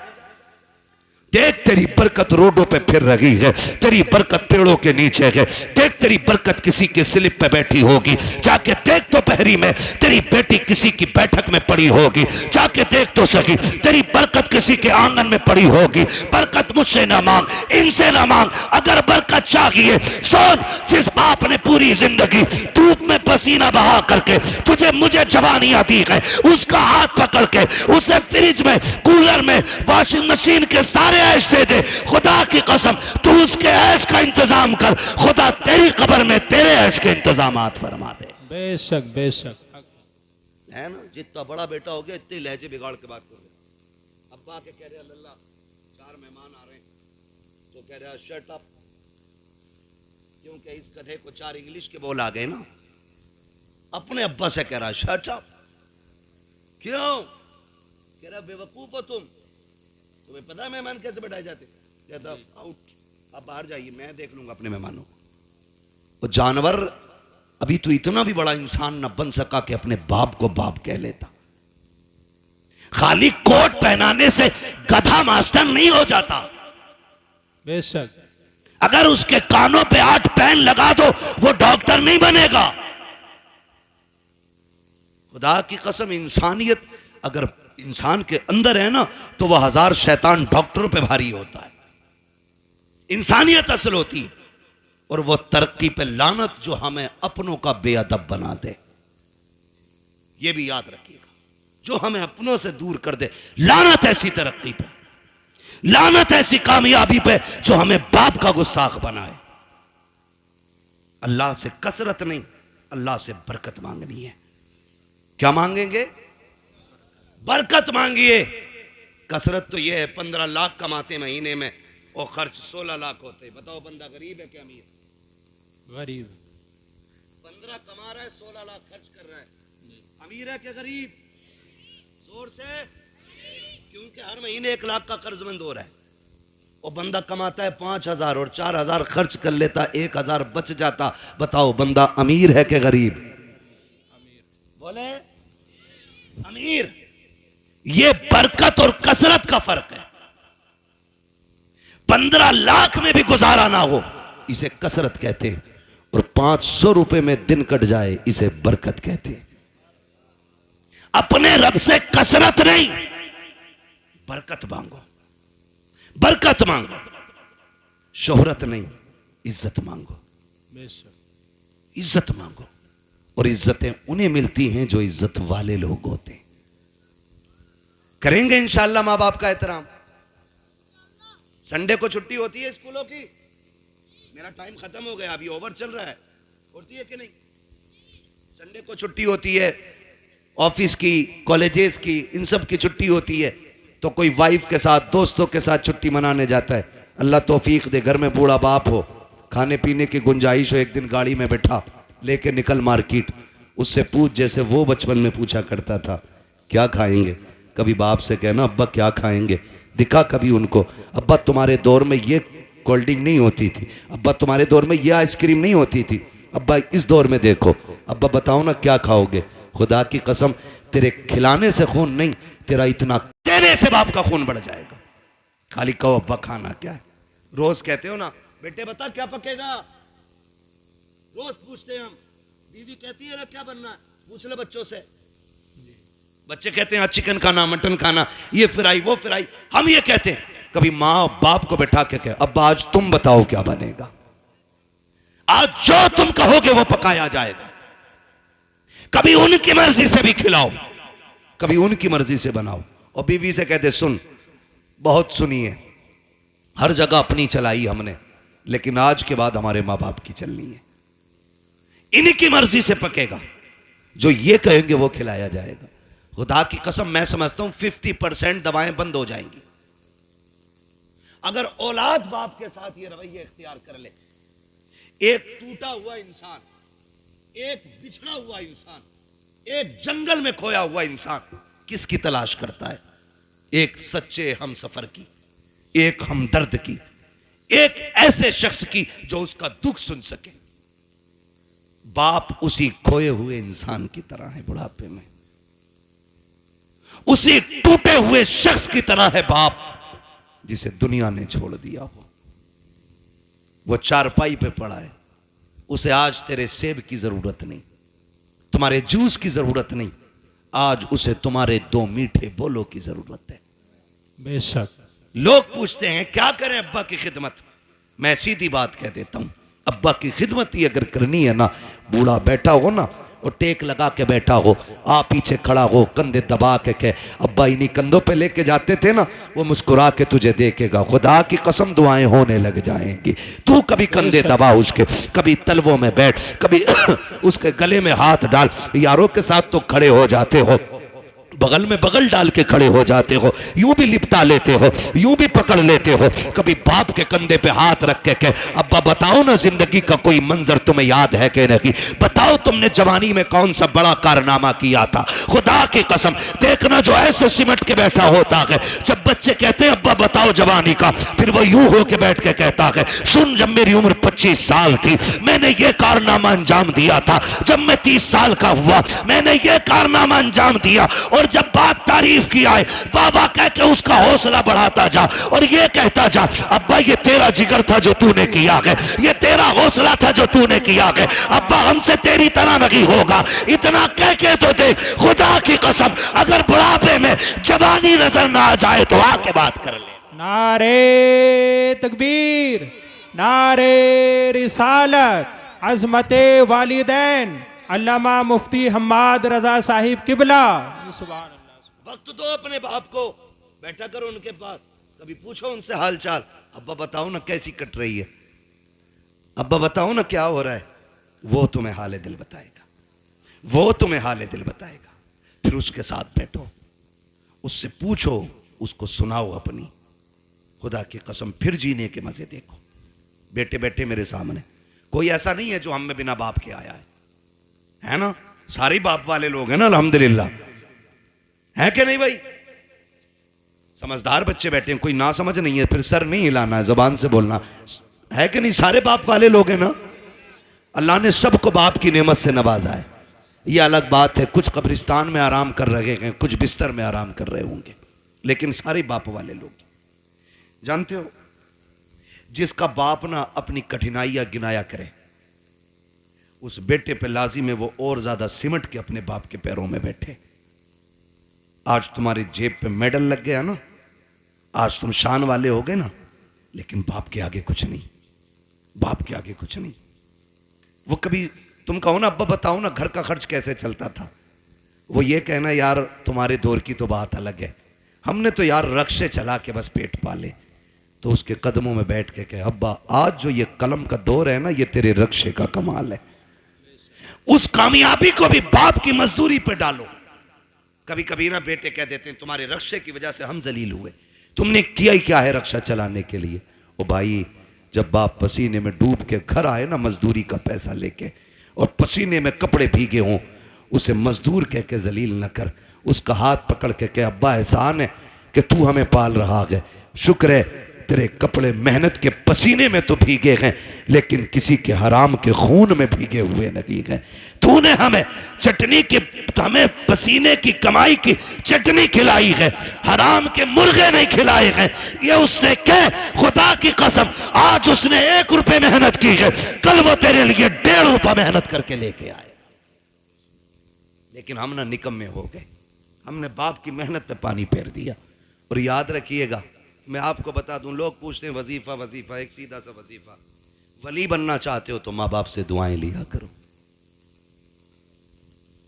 देख तेरी बरकत रोडों पे फिर रही है, तेरी बरकत पेड़ों के नीचे है। देख तेरी बरकत किसी के स्लिप पे बैठी होगी, जाके देख तो पहरी में तेरी बेटी किसी की बैठक में पड़ी होगी, जाके देख तो सही तेरी बरकत किसी के आंगन में पड़ी होगी। बरकत मुझसे ना मांग, इनसे ना मांग। अगर बरकत चाहिए सोच, जिस बाप ने पूरी जिंदगी धूप में पसीना बहा करके तुझे मुझे जवानियां दी है, उसका हाथ पकड़ के उसे फ्रिज में कूलर में वॉशिंग मशीन के सारे ऐश दे दे। खुदा की कसम तू उसके ऐश का इंतजाम कर, खुदा तेरी कब्र में तेरे ऐश के इंतजामात फरमा दे। बेशक बेशक है ना, जितना बड़ा बेटा हो गया इतने लहजे बिगाड़ के बात कर रहे। अब्बा के कह रहे अल्लाह 4 मेहमान आ रहे हैं, तो कह रहा शट अप, क्योंकि इस गधे को 4 इंग्लिश के बोल आ गए ना। अपने अब्बा से कह रहा शट अप, क्यों? कह रहा बेवकूफ हो तुम, तुम्हें पता है मेहमान कैसे बैठाए जाते? कहता आउट, आप बाहर जाइए, मैं देख लूंगा अपने मेहमानों को। वो जानवर अभी तो इतना भी बड़ा इंसान न बन सका कि अपने बाप को बाप कह लेता। खाली कोट पहनाने से गधा मास्टर नहीं हो जाता। बेशक अगर उसके कानों पे 8 पेन लगा दो वो डॉक्टर नहीं बनेगा। खुदा की कसम, इंसानियत अगर इंसान के अंदर है ना, तो वह 1000 शैतान डॉक्टरों पे भारी होता है। इंसानियत असल होती है, और वो तरक्की पे लानत जो हमें अपनों का बेअदब बना दे। ये भी याद रखिएगा, जो हमें अपनों से दूर कर दे। लानत ऐसी तरक्की पे, लानत ऐसी कामयाबी पे जो हमें बाप का गुस्ताख बनाए। अल्लाह से कसरत नहीं, अल्लाह से बरकत मांगनी है। क्या मांगेंगे? बरकत मांगिए। कसरत तो यह है 15 लाख कमाते महीने में और खर्च 16 लाख होते। बताओ बंदा गरीब है क्या अमीर? गरीब। 15 कमा रहा है, 16 लाख खर्च कर रहा है। अमीर है क्या गरीब? जोर से, क्योंकि हर महीने 1 लाख का कर्जमंद हो रहा है। और बंदा कमाता है 5000 और 4000 खर्च कर लेता, 1000 बच जाता। बताओ बंदा अमीर है क्या गरीब? अमीर। बोले अमीर। ये बरकत और कसरत का फर्क है। 15 लाख में भी गुजारा ना हो इसे कसरत कहते हैं, और 500 रुपए में दिन कट जाए इसे बरकत कहते हैं। अपने रब से कसरत नहीं, बरकत मांगो। बरकत मांगो, शोहरत नहीं, इज्जत मांगो। इज्जत मांगो, और इज्जतें उन्हें मिलती हैं जो इज्जत वाले लोग होते हैं। करेंगे इंशाअल्लाह मां बाप का एहतराम। संडे को छुट्टी होती है स्कूलों की? मेरा टाइम खत्म हो गया, अभी ओवर चल रहा है। होती है कि नहीं? संडे को छुट्टी होती है, ऑफिस की, कॉलेजेस की, इन सब की छुट्टी होती है तो कोई वाइफ के साथ, दोस्तों के साथ छुट्टी मनाने जाता है। अल्लाह तौफीक दे, घर में बूढ़ा बाप हो, खाने पीने की गुंजाइश हो, एक दिन गाड़ी में बैठा, लेके निकल मार्केट, उससे पूछ जैसे वो बचपन में पूछा करता था क्या खाएंगे। कभी बाप से कहना अब्बा क्या खाएंगे, दिखा कभी उनको, अब्बा तुम्हारे दौर में ये कोल्ड ड्रिंक नहीं होती थी, अब्बा तुम्हारे दौर में ये आइसक्रीम नहीं होती थी, अब्बा इस दौर में देखो, अब्बा बताओ ना क्या खाओगे। खुदा की कसम तेरे खिलाने से खून नहीं, तेरा इतना देने से बाप का खून बढ़ जाएगा। खाली कहो अब्बा खाना क्या है। रोज कहते हो ना बेटे बता क्या पकेगा, रोज पूछते हैं हम, बीवी कहती है ना क्या बनना है, पूछ ले बच्चों से। बच्चे कहते हैं चिकन खाना, मटन खाना, ये फ्राई वो फ्राई। हम ये कहते हैं, कभी माँ बाप को बैठा के कहे अब्बा आज तुम बताओ क्या बनेगा, आज जो तुम कहोगे वो पकाया जाएगा। कभी उनकी मर्जी से भी खिलाओ, कभी उनकी मर्जी से बनाओ। और बीवी से कहते सुन, बहुत सुनी है, हर जगह अपनी चलाई हमने, लेकिन आज के बाद हमारे माँ बाप की चलनी है, इनकी मर्जी से पकेगा, जो ये कहेंगे वो खिलाया जाएगा। खुदा की कसम मैं समझता हूं 50% दवाएं बंद हो जाएंगी अगर औलाद बाप के साथ ये रवैया इख्तियार कर ले। एक टूटा हुआ इंसान, एक बिछड़ा हुआ इंसान, एक जंगल में खोया हुआ इंसान किसकी तलाश करता है? एक सच्चे हम सफर की, एक हमदर्द की, एक ऐसे शख्स की जो उसका दुख सुन सके। बाप उसी खोए हुए इंसान की तरह है बुढ़ापे में, उसी टूटे हुए शख्स की तरह है बाप जिसे दुनिया ने छोड़ दिया हो। वो चारपाई पे पड़ा है, उसे आज तेरे सेब की जरूरत नहीं, तुम्हारे जूस की जरूरत नहीं, आज उसे तुम्हारे दो मीठे बोलों की जरूरत है। बेशक। लोग पूछते हैं क्या करें अब्बा की खिदमत, मैं सीधी बात कह देता हूं, अब्बा की खिदमत ही अगर करनी है ना, बूढ़ा बैठा हो ना और टेक लगा के बैठा हो, आप पीछे खड़ा हो, कंधे दबा के कहे अब्बा इन्हीं कंधों पे लेके जाते थे ना, वो मुस्कुरा के तुझे देखेगा। खुदा की कसम दुआएं होने लग जाएंगी। तू कभी कंधे दबा उसके, कभी तलवों में बैठ, कभी उसके गले में हाथ डाल, यारों के साथ तो खड़े हो जाते हो, बगल में बगल डाल के खड़े हो जाते हो, यूं भी लिपटा लेते हो, यूं भी पकड़ लेते हो। कभी बाप के कंधे पे हाथ रख के कहे अब्बा बताओ ना जिंदगी का कोई मंजर तुम्हें याद है कि नहीं, बताओ तुमने जवानी में कौन सा बड़ा कारनामा किया था। खुदा की कसम देखना जो ऐसे सिमट के बैठा होता है, जब बच्चे कहते हैं अब्बा बताओ जवानी का, फिर वो यूं होके बैठ के कहता है सुन जब मेरी उम्र 25 साल थी मैंने ये कारनामा अंजाम दिया था, जब मैं 30 साल का हुआ मैंने ये कारनामा अंजाम दिया। और जब बाप तारीफ किया है वाह वाह कह के उसका हौसला बढ़ाता जा और ये कहता जा अब्बा ये तेरा जिगर था जो तूने किया है, ये तेरा हौसला था जो तूने किया है, अब्बा हमसे तेरी तरह नहीं होगा, इतना कह के तो दे। खुदा की कसम अगर बुढ़ापे में जवानी नजर ना आ जाए तो आके बात कर ले। नारे तकबीर, नारे रिसालत, अजमते वालिदैन अल्लामा मुफ्ती हम्माद रजा साहिब किबला। सुभान अल्लाह। वक्त दो अपने बाप को, बैठा करो उनके पास, कभी पूछो उनसे हाल चाल, अब्बा बताओ ना कैसी कट रही है, अब्बा बताओ ना क्या हो रहा है। वो तुम्हें हाले दिल बताएगा, वो तुम्हें हाले दिल बताएगा। फिर उसके साथ बैठो, उससे पूछो, उसको सुनाओ अपनी। खुदा की कसम फिर जीने के मजे देखो। बेटे बैठे मेरे सामने, कोई ऐसा नहीं है जो हम में बिना बाप के आया है ना? सारे बाप वाले लोग हैं ना अल्हम्दुलिल्लाह, है कि नहीं भाई? समझदार बच्चे बैठे हैं, कोई ना समझ नहीं है, फिर सर नहीं हिलाना है, जबान से बोलना है कि नहीं? सारे बाप वाले लोग हैं ना? अल्लाह ने सबको बाप की नेमत से नवाजा है। ये अलग बात है, कुछ कब्रिस्तान में आराम कर रहे हैं, कुछ बिस्तर में आराम कर रहे होंगे, लेकिन सारे बाप वाले लोग। जानते हो जिसका बाप ना अपनी कठिनाइयां गिनाया करे, उस बेटे पे लाजिम है वो और ज्यादा सिमट के अपने बाप के पैरों में बैठे। आज तुम्हारी जेब पे मेडल लग गया ना, आज तुम शान वाले हो गए ना, लेकिन बाप के आगे कुछ नहीं, बाप के आगे कुछ नहीं। वो कभी तुम कहो ना अब्बा बताओ ना घर का खर्च कैसे चलता था, वो ये कहना यार तुम्हारे दौर की तो बात अलग है, हमने तो यार रक्शे चला के बस पेट पाले। तो उसके कदमों में बैठ के कहे अब्बा आज जो ये कलम का दौर है ना, ये तेरे रक्शे का कमाल है। उस कामयाबी को भी बाप की मजदूरी पे डालो, कभी कभी ना बेटे कह देते हैं तुम्हारे रक्षे की वजह से हम जलील हुए, तुमने किया ही क्या है रक्षा चलाने के लिए। ओ भाई, जब बाप पसीने में डूब के घर आए ना मजदूरी का पैसा लेके, और पसीने में कपड़े भीगे हों, उसे मजदूर कह के जलील न कर, उसका हाथ पकड़ के कह अब्बा एहसान है कि तू हमें पाल रहा है, शुक्र है तेरे कपड़े मेहनत के पसीने में तो भीगे हैं लेकिन किसी के हराम के खून में भीगे हुए नहीं हैं। तूने हमें चटनी की, हमें पसीने की कमाई की चटनी खिलाई है, हराम के मुर्गे नहीं खिलाए हैं। ये उससे कह खुदा की कसम, आज उसने 1 रुपए मेहनत की है, कल वो तेरे लिए 1.5 रुपया मेहनत करके लेके आए। लेकिन हम ना निकम्मे हो गए, हमने बाप की मेहनत पे पानी फेर दिया। और याद रखिएगा, मैं आपको बता दूं, लोग पूछते हैं वजीफा वजीफा, एक सीधा सा वजीफा, वली बनना चाहते हो तो माँ बाप से दुआएं लिया करो।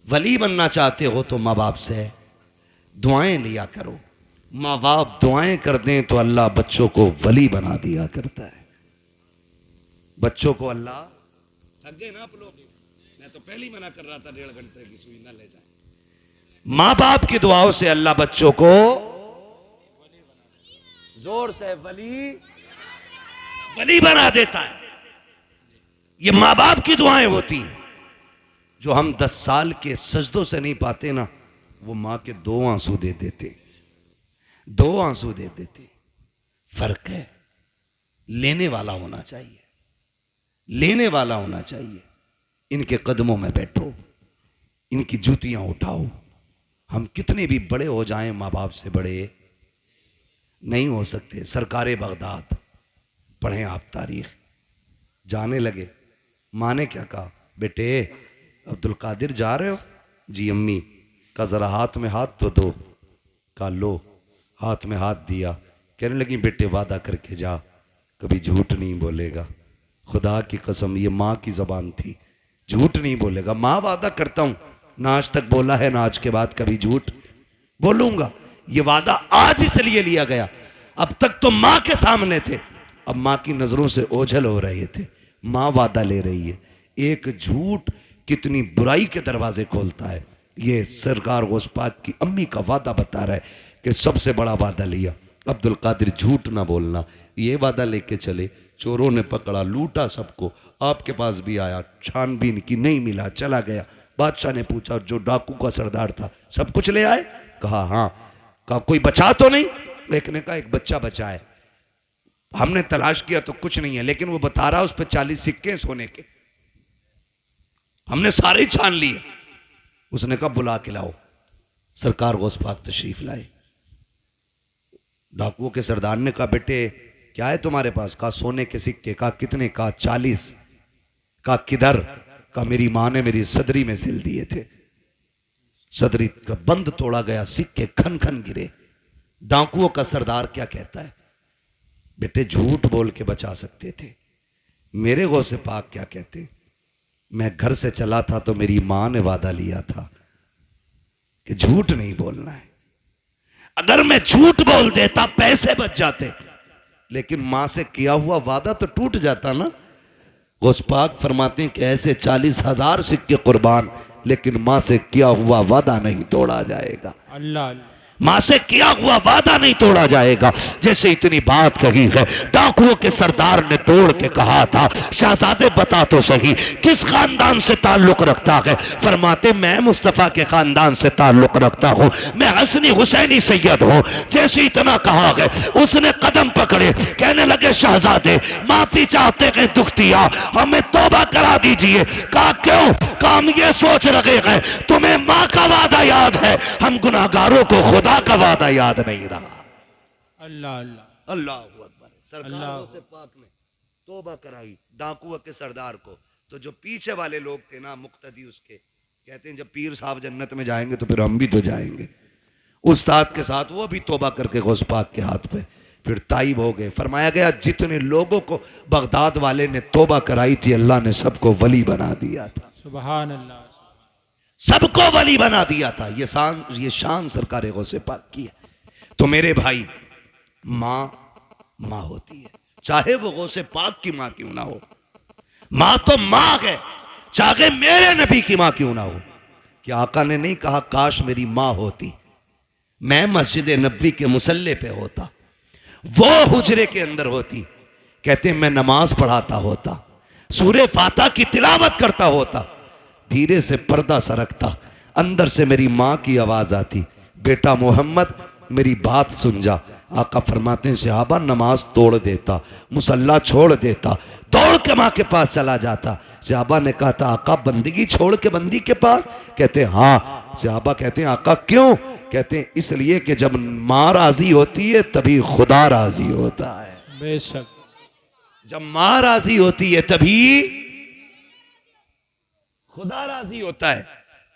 वली बनना चाहते हो तो माँ बाप से दुआएं लिया करो। माँ बाप दुआएं कर दें तो अल्लाह बच्चों को वली बना दिया करता है। बच्चों को अल्लाह, थक गए ना आप लोग, मैं तो पहले ही मना कर रहा था 1.5 घंटे की सुई ना ले जाए। माँ बाप की दुआओं से अल्लाह बच्चों को, जोर से, वली बना देता है। ये माँ बाप की दुआएं होती हैं। जो हम 10 साल के सजदों से नहीं पाते ना, वो माँ के 2 आंसू दे देते, 2 आंसू दे देते। फर्क है, लेने वाला होना चाहिए, लेने वाला होना चाहिए। इनके कदमों में बैठो, इनकी जूतियां उठाओ। हम कितने भी बड़े हो जाएं, माँ बाप से बड़े नहीं हो सकते। सरकारे बगदाद पढ़ें आप तारीख, जाने लगे, माँ ने क्या कहा, बेटे अब्दुल कादिर जा रहे हो? जी अम्मी। का जरा हाथ में हाथ तो दो। का लो, हाथ में हाथ दिया। कहने लगी बेटे वादा करके जा, कभी झूठ नहीं बोलेगा। खुदा की कसम, ये माँ की जबान थी, झूठ नहीं बोलेगा। माँ वादा करता हूं, ना आज तक बोला है ना आज के बाद कभी झूठ बोलूंगा। ये वादा आज इसलिए लिया गया, अब तक तो माँ के सामने थे, अब माँ की नजरों से ओझल हो रहे थे। माँ वादा ले रही है। एक झूठ कितनी बुराई के दरवाजे खोलता है। ये सरकार गौस पाक की अम्मी का वादा बता रहा है कि सबसे बड़ा वादा लिया, अब्दुल कादिर झूठ ना बोलना। ये वादा लेके चले, चोरों ने पकड़ा, लूटा सबको, आपके पास भी आया, छानबीन की, नहीं मिला, चला गया। बादशाह ने पूछा जो डाकू का सरदार था सब कुछ ले आए? कहा हाँ। कहा कोई बचा तो नहीं? एक ने कहा एक बच्चा बचा है, हमने तलाश किया तो कुछ नहीं है, लेकिन वो बता रहा उस पर 40 सिक्के सोने के, हमने सारे ही छान लिए। उसने कहा बुला के लाओ। सरकार गौस पाक तशरीफ लाए। डाकुओं के सरदार ने कहा बेटे क्या है तुम्हारे पास? कहा सोने के सिक्के। कहा कितने? कहा 40। कहा किधर? कहा मेरी मां ने मेरी सदरी में सिल दिए थे, सदरी का बंद तोड़ा गया, सिक्के खन खन गिरे। डाकुओं का सरदार क्या कहता है? बेटे झूठ बोल के बचा सकते थे। मेरे गौसे पाक क्या कहते? मैं घर से चला था तो मेरी मां ने वादा लिया था कि झूठ नहीं बोलना है। अगर मैं झूठ बोल देता पैसे बच जाते, लेकिन मां से किया हुआ वादा तो टूट जाता ना। गौस पाक फरमाते हैं कि ऐसे 40,000 सिक्के कुर्बान, लेकिन मां से किया हुआ वादा नहीं तोड़ा जाएगा। अल्लाह, मां से किया हुआ वादा नहीं तोड़ा जाएगा। जैसे इतनी बात कही है, डाकुओं के सरदार ने तोड़ के कहा था शहजादे बता तो सही किस खानदान से ताल्लुक रखता है? फरमाते मैं मुस्तफा के खानदान से ताल्लुक रखता हूं, मैं हसनी हुसैनी सैयद हूं। जैसे इतना कहा है, उसने कदम पकड़े, कहने लगे शहजादे माफी चाहते हैं, दुख दिया, हमें तौबा करा दीजिए। कहा क्यों? कहा हम ये सोच रहे हैं तुम्हें माँ का वादा याद है, हम गुनाहगारों को खुदा का वादा याद नहीं रहा। अल्लाह अल्लाह अल्लाह अकबर। सरकारों से पाक ने तौबा कराई डाकुओं के सरदार को। तो जो पीछे वाले लोग थे ना मुक्तदी उसके, कहते हैं जब पीर साहब जन्नत में जाएंगे तो फिर हम भी तो जाएंगे। उस्ताद के साथ वो भी तौबा करके गौस पाक के हाथ पे फिर ताइब हो गए। फरमाया गया जितने लोगों को बगदाद वाले ने तौबा कराई थी, अल्लाह ने सबको वली बना दिया था। सुभान अल्लाह, सबको वली बना दिया था। ये शान सरकार गौसे पाक की है। तो मेरे भाई, माँ होती है, चाहे वो गौसे पाक की माँ क्यों ना हो। माँ तो माँ है, चाहे मेरे नबी की माँ क्यों ना हो। कि आका ने नहीं कहा काश मेरी माँ होती, मैं मस्जिद नबी के मुसल्ले पे होता, वो हुजरे के अंदर होती, कहते मैं नमाज पढ़ाता होता, सूरे फाता की तिलावत करता होता, धीरे से पर्दा सरकता, अंदर से मेरी माँ की आवाज आती, बेटा मोहम्मद मेरी बात सुन जा। आका फरमाते हैं सहाबा नमाज तोड़ देता, मुसल्ला छोड़ देता, दौड़ के माँ के पास चला जाता। सहाबा ने कहा था आका बंदगी छोड़ के बंदी के पास? कहते हाँ। सहाबा कहते हैं आका क्यों? कहते हैं इसलिए कि जब माँ राजी होती है तभी खुदा राजी होता है। बेशक। जब माँ राजी होती है तभी खुदा राजी होता है।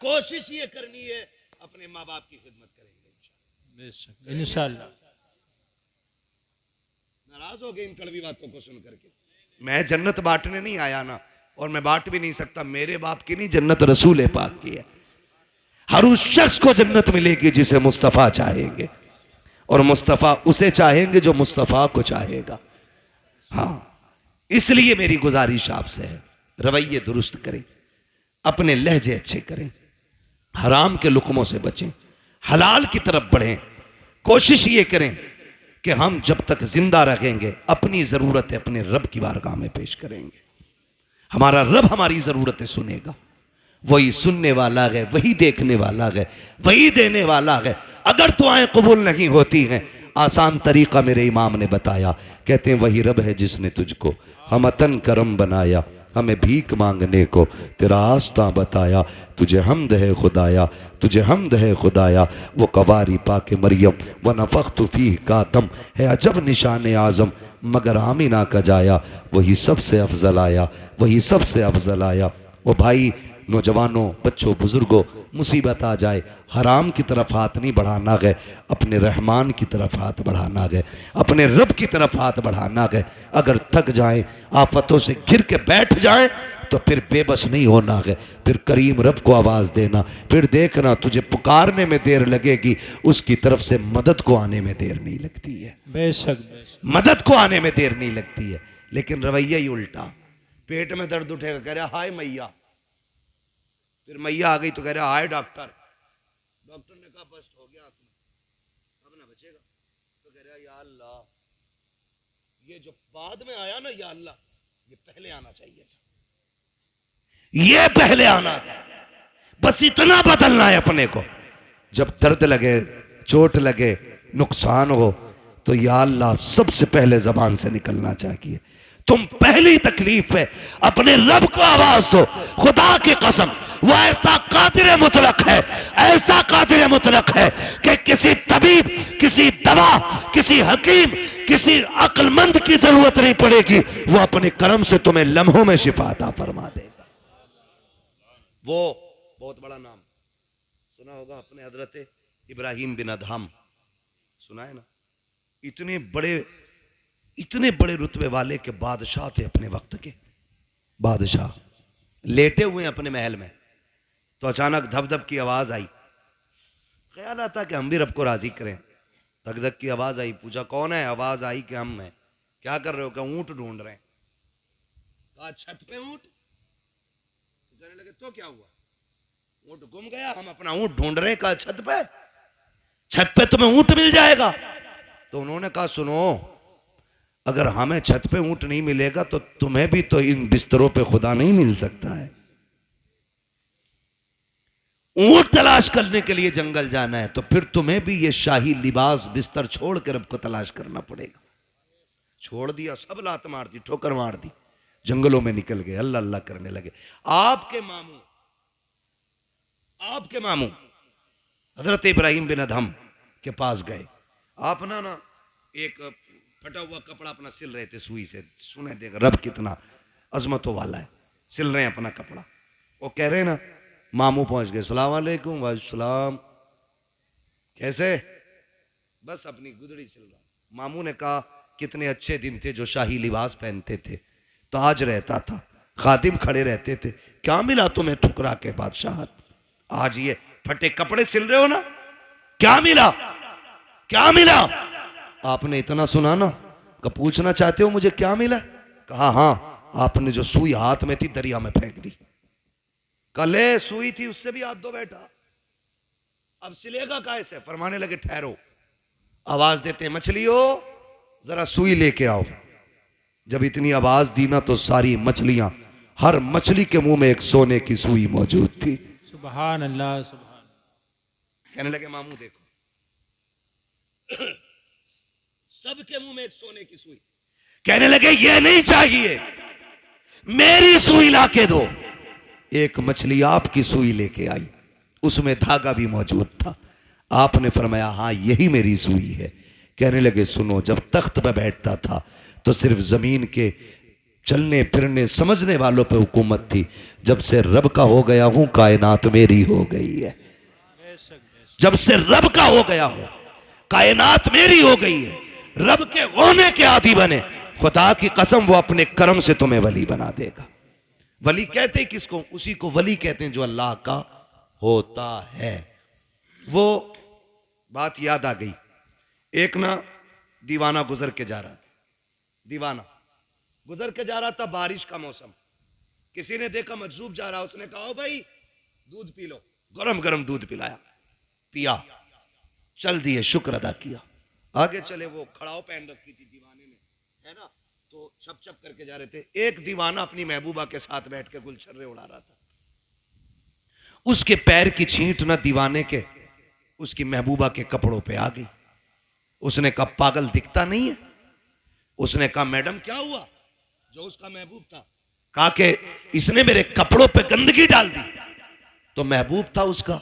कोशिश ये करनी है अपने माँ बाप की खिदमत करेंगे बेशक इंशाअल्लाह। नाराज हो गए इन कड़वी बातों को सुन करके। मैं जन्नत बांटने नहीं आया ना, और मैं बांट भी नहीं सकता। मेरे बाप की नहीं, जन्नत रसूल पाक की है। हर उस शख्स को जन्नत मिलेगी जिसे मुस्तफ़ा चाहेंगे, और मुस्तफ़ा उसे चाहेंगे जो मुस्तफ़ा को चाहेगा। हाँ, इसलिए मेरी गुजारिश आपसे है रवैये दुरुस्त करें, अपने लहजे अच्छे करें, हराम के लुकमों से बचें, हलाल की तरफ बढ़ें। कोशिश ये करें कि हम जब तक जिंदा रहेंगे अपनी ज़रूरतें अपने रब की बारगाह में पेश करेंगे। हमारा रब हमारी ज़रूरतें सुनेगा। वही सुनने वाला है, वही देखने वाला है, वही देने वाला है। अगर दुआएं कबूल नहीं होती हैं, आसान तरीका मेरे इमाम ने बताया। कहते हैं वही रब है जिसने तुझको हमतन करम बनाया, हमें भीख मांगने को तेरा आस्था बताया। तुझे हमद है खुदाया, तुझे हमद है खुदाया। वो कवारी पाके मरियम व नफ़ख्तु फीह का दम है अजब निशान आज़म, मगर आमिना का जाया वही सबसे अफजल आया, वही सबसे अफजल आया। वो भाई नौजवानों, बच्चों, बुजुर्गों, मुसीबत आ जाए हराम की तरफ हाथ नहीं बढ़ाना है, अपने रहमान की तरफ हाथ बढ़ाना है, अपने रब की तरफ हाथ बढ़ाना है। अगर थक जाएं, आफतों से घिर के बैठ जाएं, तो फिर बेबस नहीं होना है, फिर करीम रब को आवाज़ देना। फिर देखना तुझे पुकारने में देर लगेगी, उसकी तरफ से मदद को आने में देर नहीं लगती है। बेशक मदद को आने में देर नहीं लगती है। लेकिन रवैया ही उल्टा, पेट में दर्द उठेगा कह रहा हाय मैया, फिर मैया आ गई तो कह रहा हाय डॉक्टर। डॉक्टर ने कहा बस हो गया अब ना बचेगा। तो कह रहा या अल्लाह, ये जो बाद में आया ना या अल्लाह, ये पहले आना चाहिए था, ये पहले आना था। बस इतना बदलना है अपने को। जब दर्द लगे, चोट लगे, नुकसान हो, तो या अल्लाह सबसे पहले जबान से निकलना चाहिए। तुम पहली तकलीफ है अपने रब को आवाज दो। खुदा की कसम वो ऐसा कादिर मुतलक है, ऐसा कादिर मुतलक है कि किसी तबीब, किसी दवा, किसी हकीम, किसी अक्लमंद की जरूरत नहीं पड़ेगी। वो अपने करम से तुम्हें लम्हों में शिफा अता फरमा देगा। वो बहुत बड़ा नाम सुना होगा अपने हजरत इब्राहिम बिन अदहम, सुना है ना? इतने बड़े रुतबे वाले के बादशाह थे अपने वक्त के बादशाह। लेटे हुए अपने महल में, तो अचानक धब धब की आवाज आई। ख्याल आता कि हम भी रब को राजी करें। धक धक की आवाज आई, पूछा कौन है? आवाज आई कि हम हैं। क्या कर रहे हो? क्या ऊंट ढूंढ रहे हैं। कहा छत पे ऊंट। कहने लगे तो क्या हुआ? ऊंट गुम गया, हम अपना ऊंट ढूंढ रहे हैं। कहा छत पे तुम्हें ऊंट मिल जाएगा। तो उन्होंने कहा सुनो, अगर हमें छत पे ऊंट नहीं मिलेगा तो तुम्हें भी तो इन बिस्तरों पे खुदा नहीं मिल सकता है। ऊंट तलाश करने के लिए जंगल जाना है तो फिर तुम्हें भी ये शाही लिबास बिस्तर छोड़ कर रब को तलाश करना पड़ेगा। छोड़ दिया, सब लात मार दी, ठोकर मार दी, जंगलों में निकल गए, अल्लाह अल्लाह करने लगे। आपके मामू हजरत इब्राहिम बिन अदहम के पास गए। आप ना एक फटा हुआ कपड़ा अपना सिल रहे थे सुई से। सुने देख रब कितना अजमतों वाला है, सिल रहे हैं अपना कपड़ा। वो कह रहे हैं ना, मामू पहुंच गए, सलाम अलैकुम। वालेकुम, कैसे? बस अपनी गुदड़ी सिल रहा। मामू ने कहा कितने अच्छे दिन थे जो शाही लिबास पहनते थे, ताज रहता था, खादिम खड़े रहते थे, क्या मिला तुम्हें ठुकरा के बादशाहत? आज ये फटे कपड़े सिल रहे हो ना, क्या मिला? क्या मिला? आपने इतना सुना ना, कब पूछना चाहते हो मुझे क्या मिला? कहा हाँ, आपने जो सुई हाथ में थी दरिया में फेंक दी। कले सुई थी उससे भी हाथ धो बैठा, अब सिलेगा कैसे? फरमाने लगे ठहरो, आवाज देते मछलियों जरा सुई लेके आओ। जब इतनी आवाज दी ना तो सारी मछलियां, हर मछली के मुंह में एक सोने की सुई मौजूद थी। सुभान अल्लाह सुभान। कहने लगे मामू देखो, सबके मुंह में एक सोने की सुई। कहने लगे ये नहीं चाहिए, मेरी सुई लाके दो। एक मछली आपकी सुई लेके आई, उसमें धागा भी मौजूद था। आपने फरमाया हाँ यही मेरी सुई है। कहने लगे सुनो, जब तख्त पर बैठता था तो सिर्फ जमीन के चलने फिरने समझने वालों पे हुकूमत थी, जब से रब का हो गया हूं कायनात मेरी हो गई है। जब से रब का हो गया हूं कायनात मेरी हो गई है। रब के होने के आदी बने, खुदा की कसम वो अपने कर्म से तुम्हें वली बना देगा। वली कहते हैं किसको? उसी को वली कहते हैं जो अल्लाह का होता है। वो बात याद आ गई, एक ना दीवाना गुजर के जा रहा था, दीवाना गुजर के जा रहा था, बारिश का मौसम। किसी ने देखा मजजूब जा रहा, उसने कहा ओ भाई दूध पी लो, गरम गरम दूध पिलाया, पिया, चल दिए, शुक्र अदा किया, आगे चले। वो खड़ाव पहन रखी थी दीवाने ने, है ना, तो छप छप करके जा रहे थे। एक दीवाना अपनी महबूबा के साथ बैठ के गुलछर्रे उड़ा रहा था। उसके पैर की छींट ना दीवाने के उसकी महबूबा के कपड़ों पे आ गई। उसने कहा पागल दिखता नहीं है? उसने कहा मैडम क्या हुआ? जो उसका महबूब था कहा कि इसने मेरे कपड़ों पे गंदगी डाल दी। तो महबूब था उसका,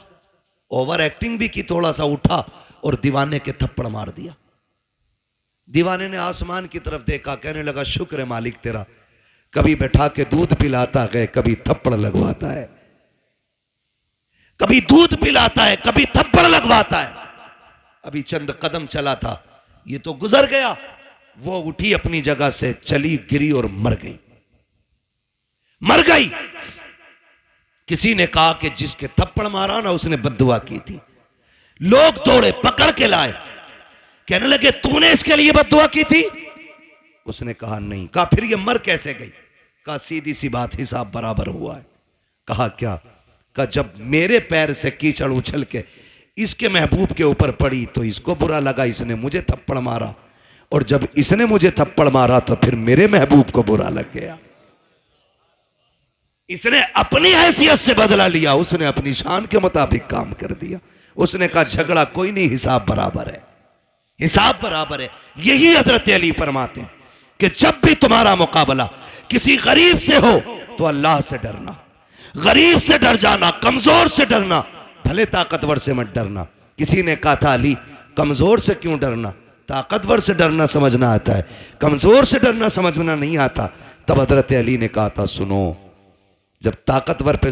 ओवर एक्टिंग भी की, थोड़ा सा उठा और दीवाने के थप्पड़ मार दिया। दीवाने ने आसमान की तरफ देखा, कहने लगा शुक्र है मालिक तेरा, कभी बैठा के दूध पिलाता है, कभी थप्पड़ लगवाता है, कभी दूध पिलाता है, कभी थप्पड़ लगवाता है। अभी चंद कदम चला था, ये तो गुजर गया। वो उठी अपनी जगह से, चली, गिरी और मर गई, मर गई। किसी ने कहा कि जिसके थप्पड़ मारा ना उसने बद्दुआ की थी। लोग दौड़े, पकड़ के लाए, कहने लगे तूने इसके लिए बद्दुआ की थी? उसने कहा नहीं। कहा फिर ये मर कैसे गई? कहा सीधी सी बात, हिसाब बराबर हुआ है। कहा क्या? कहा जब मेरे पैर से कीचड़ उछल के इसके महबूब के ऊपर पड़ी तो इसको बुरा लगा, इसने मुझे थप्पड़ मारा, और जब इसने मुझे थप्पड़ मारा तो फिर मेरे महबूब को बुरा लग गया। इसने अपनी हैसियत से बदला लिया, उसने अपनी शान के मुताबिक काम कर दिया। उसने कहा झगड़ा कोई नहीं, हिसाब बराबर है, हिसाब बराबर है। यही हजरत अली फरमाते हैं कि जब भी तुम्हारा मुकाबला किसी गरीब से हो तो अल्लाह से डरना, गरीब से डर जाना, कमजोर से डरना, भले ताकतवर से मत डरना। किसी ने कहा था अली कमजोर से क्यों डरना? ताकतवर से डरना समझना आता है, कमजोर से डरना समझना नहीं आता। तब हजरत अली ने कहा था सुनो, जब ताकतवर पे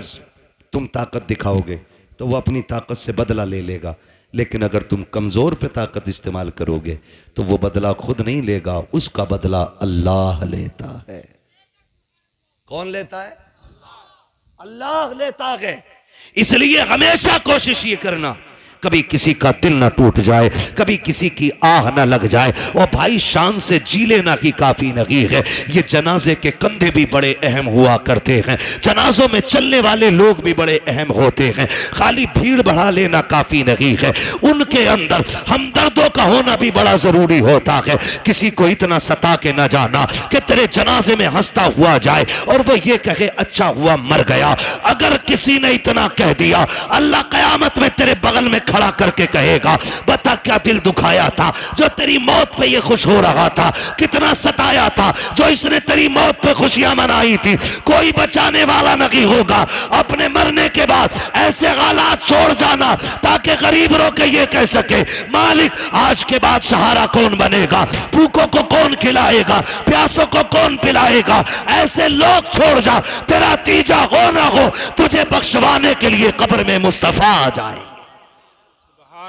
तुम ताकत दिखाओगे तो वो अपनी ताकत से बदला ले लेगा, लेकिन अगर तुम कमजोर पे ताकत इस्तेमाल करोगे तो वो बदला खुद नहीं लेगा, उसका बदला अल्लाह लेता है। कौन लेता है? अल्लाह लेता है। इसलिए हमेशा कोशिश ये करना कभी किसी का दिल ना टूट जाए, कभी किसी की आह ना लग जाए। और भाई शान से जी लेना ही काफी नहीं है। ये जनाजे के कंधे भी बड़े अहम हुआ करते हैं, जनाजों में चलने वाले लोग भी बड़े अहम होते हैं। खाली भीड़ बढ़ा लेना काफी नहीं है, उनके अंदर हमदर्दों का होना भी बड़ा जरूरी होता है। किसी को इतना सता के ना जाना कि तेरे जनाजे में हंसता हुआ जाए और वो ये कहे अच्छा हुआ मर गया। अगर किसी ने इतना कह दिया, अल्लाह कयामत में तेरे बगल में खड़ा करके कहेगा बता क्या दिल दुखाया था जो तेरी मौत पे ये खुश हो रहा था, कितना सताया था जो इसने तेरी मौत पे खुशियां मनाई थी। कोई बचाने वाला नहीं होगा। अपने मरने के बाद ऐसे हालात छोड़ जाना ताकि गरीब रो के ये कह सके मालिक आज के बाद सहारा कौन बनेगा, भूखों को कौन खिलाएगा, प्यासों को कौन पिलाएगा। ऐसे लोग छोड़ जा, तेरा तीजा हो ना हो तुझे बख्शवाने के लिए कब्र में मुस्तफा आ जाए।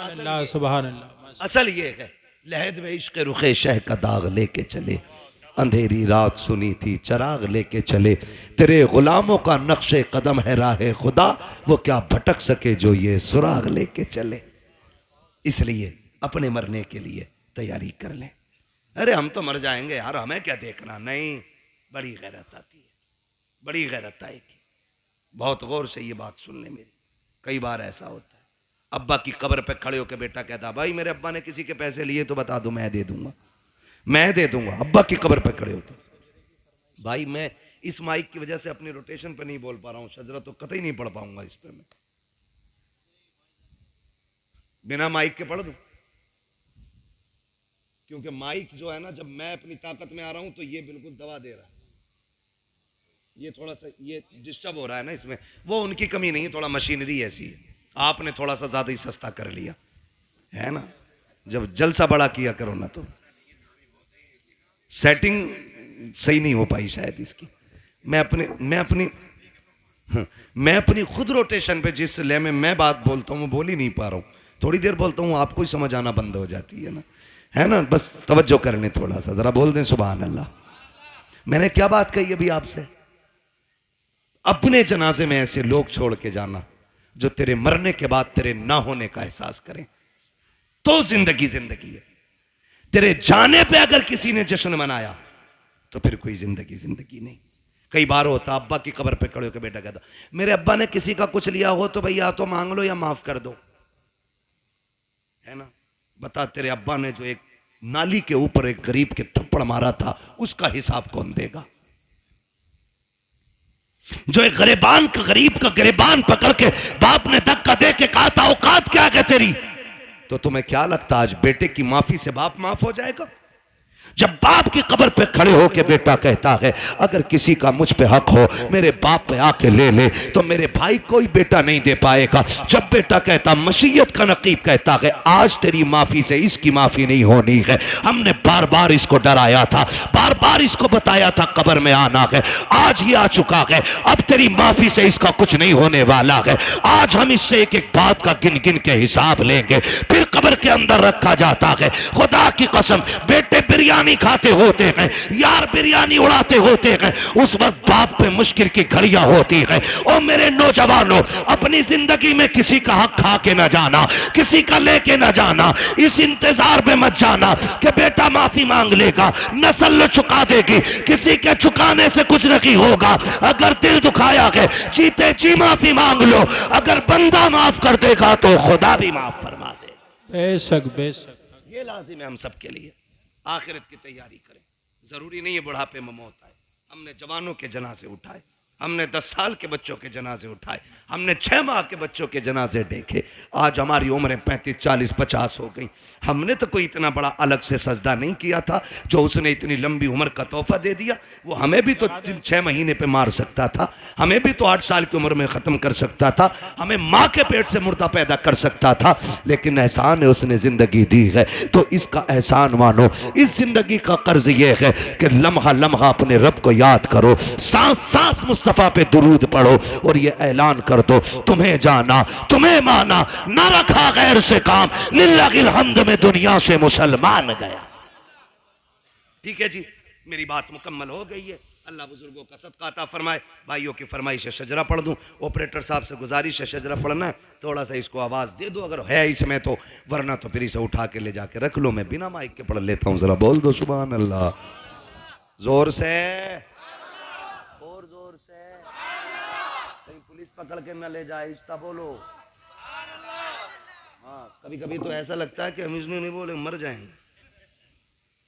अल्लाह सुभान अल्लाह। असल ये है लहद में इश्क रुखे शह का दाग लेके चले, अंधेरी रात सुनी थी चराग लेके चले। तेरे गुलामों का नक्शे कदम है राहे खुदा, वो क्या भटक सके जो ये सुराग लेके चले। इसलिए अपने मरने के लिए तैयारी कर ले। अरे हम तो मर जाएंगे यार, हमें क्या देखना। नहीं, बड़ी गैरत आती है, बड़ी गैरत आएगी। बहुत गौर से ये बात सुन ले मेरी। कई बार ऐसा होता है, अब्बा की कब्र पे खड़े होकर बेटा कहता, भाई मेरे अब्बा ने किसी के पैसे लिए तो बता दो, मैं दे दूंगा, मैं दे दूंगा। अब्बा की कब्र पे खड़े होकर। भाई मैं इस माइक की वजह से अपनी रोटेशन पे नहीं बोल पा रहा हूं, शजरा तो कतई नहीं पढ़ पाऊंगा इस पे। मैं बिना माइक के पढ़ दूं, क्योंकि माइक जो है ना, जब मैं अपनी ताकत में आ रहा हूं तो ये बिल्कुल दबा दे रहा है, ये थोड़ा सा ये डिस्टर्ब हो रहा है ना इसमें। वो उनकी कमी नहीं है, थोड़ा मशीनरी ऐसी है, आपने थोड़ा सा ज्यादा ही सस्ता कर लिया है ना। जब जलसा बड़ा किया करो ना तो सेटिंग सही नहीं हो पाई शायद इसकी। मैं अपनी खुद रोटेशन पे जिस ले में मैं बात बोलता हूँ वो बोल ही नहीं पा रहा हूँ। थोड़ी देर बोलता हूँ आपको ही समझ आना बंद हो जाती है ना, है ना। बस तवज्जो करने थोड़ा सा, जरा बोल दें सुभान अल्लाह। मैंने क्या बात कही अभी आपसे? अपने जनाजे में ऐसे लोग छोड़ के जाना जो तेरे मरने के बाद तेरे ना होने का एहसास करें, तो जिंदगी जिंदगी है। तेरे जाने पे अगर किसी ने जश्न मनाया तो फिर कोई जिंदगी जिंदगी नहीं। कई बार होता अब्बा की कब्र पे खड़े होकर बेटा कहता, मेरे अब्बा ने किसी का कुछ लिया हो तो भैया तो मांग लो या माफ कर दो, है ना। बता, तेरे अब्बा ने जो एक नाली के ऊपर एक गरीब के थप्पड़ मारा था उसका हिसाब कौन देगा? जो एक गरीब का गिरबान पकड़ के बाप ने धक्का दे के कहा था औकात क्या है तेरी, तो तुम्हें क्या लगता आज बेटे की माफी से बाप माफ हो जाएगा? जब बाप की कब्र पे खड़े होके बेटा कहता है अगर किसी का मुझ पे हक हो मेरे बाप पे आके ले ले, तो मेरे भाई कोई बेटा नहीं दे पाएगा। जब बेटा कहता, मशीयत का नकीब कहता है आज तेरी माफी से इसकी माफी नहीं होनी है, हमने बार बार इसको डराया था, बार बार इसको बताया था कब्र में आना है, आज ही आ चुका है, अब तेरी माफी से इसका कुछ नहीं होने वाला है। आज हम इससे एक एक बात का गिन गिन के हिसाब लेंगे। फिर कब्र के अंदर रखा जाता है। खुदा की कसम, बेटे बिरयानी खाते होते हैं, यार बिरयानी उड़ाते होते हैं, उस वक्त बाप पे मुश्किल की घड़ियां होती है। और मेरे नौजवानों, अपनी जिंदगी में किसी का हक खा के ना जाना, किसी का लेके ना जाना, इस इंतजार में मत जाना कि बेटा माफी मांग लेगा, नस्ल चुका देगी। किसी के चुकाने से कुछ नहीं होगा। अगर दिल दुखाया है जीते जी माफी मांग लो, अगर बंदा माफ कर देगा तो खुदा भी माफ फरमा दे। बेशक बेशक, ये लाजिम है हम सबके लिए। आखिरत की तैयारी करें। जरूरी नहीं है बुढ़ापे में मौत आए। हमने जवानों के जनाजे उठाए, हमने 10 साल के बच्चों के जनाजे उठाए, हमने 6 माह के बच्चों के जनाजे देखे। आज हमारी उम्रें 35, 40, 50 हो गई। हमने तो कोई इतना बड़ा अलग से सजदा नहीं किया था, जो उसने इतनी लंबी उम्र का तोहफा दे दिया। वो हमें भी तो 6 महीने पे मार सकता था, हमें भी तो 8 साल की उम्र में ख़त्म कर सकता था, हमें माँ के पेट से मुर्दा पैदा कर सकता था। लेकिन एहसान है उसने ज़िंदगी दी है, तो इसका एहसान मानो। इस ज़िंदगी का कर्ज ये है कि लम्हा लम्हा अपने रब को याद करो, सांस सांस मुस्तफ़ा पे दुरूद पढ़ो और ये ऐलान कर दो, तुम्हें जाना तुम्हें माना, ना रखा गैर से काम, लिल्लाहिल हम्द में दुनिया से मुसलमान गया। ठीक है जी, मेरी बात मुकम्मल हो गई है। अल्लाह बुजुर्गों का सदका अता फरमाए। भाइयों की फरमाइश है शजरा पढ़ दूं। ऑपरेटर साहब से गुजारिश है शजरा पढ़ना है, थोड़ा सा इसको आवाज़ दे दो अगर है इसमें तो, वरना तो फिर इसे उठा के ले जाके रख लो। मैं बिना माइक के पढ़ लेता हूँ, जरा बोल दो सुभान अल्लाह जोर से, और जोर से, कहीं पुलिस पकड़ के न ले जाए। इस्ता बोलो। हाँ, कभी कभी तो ऐसा लगता है कि हम इसमें नहीं बोले मर जाएंगे।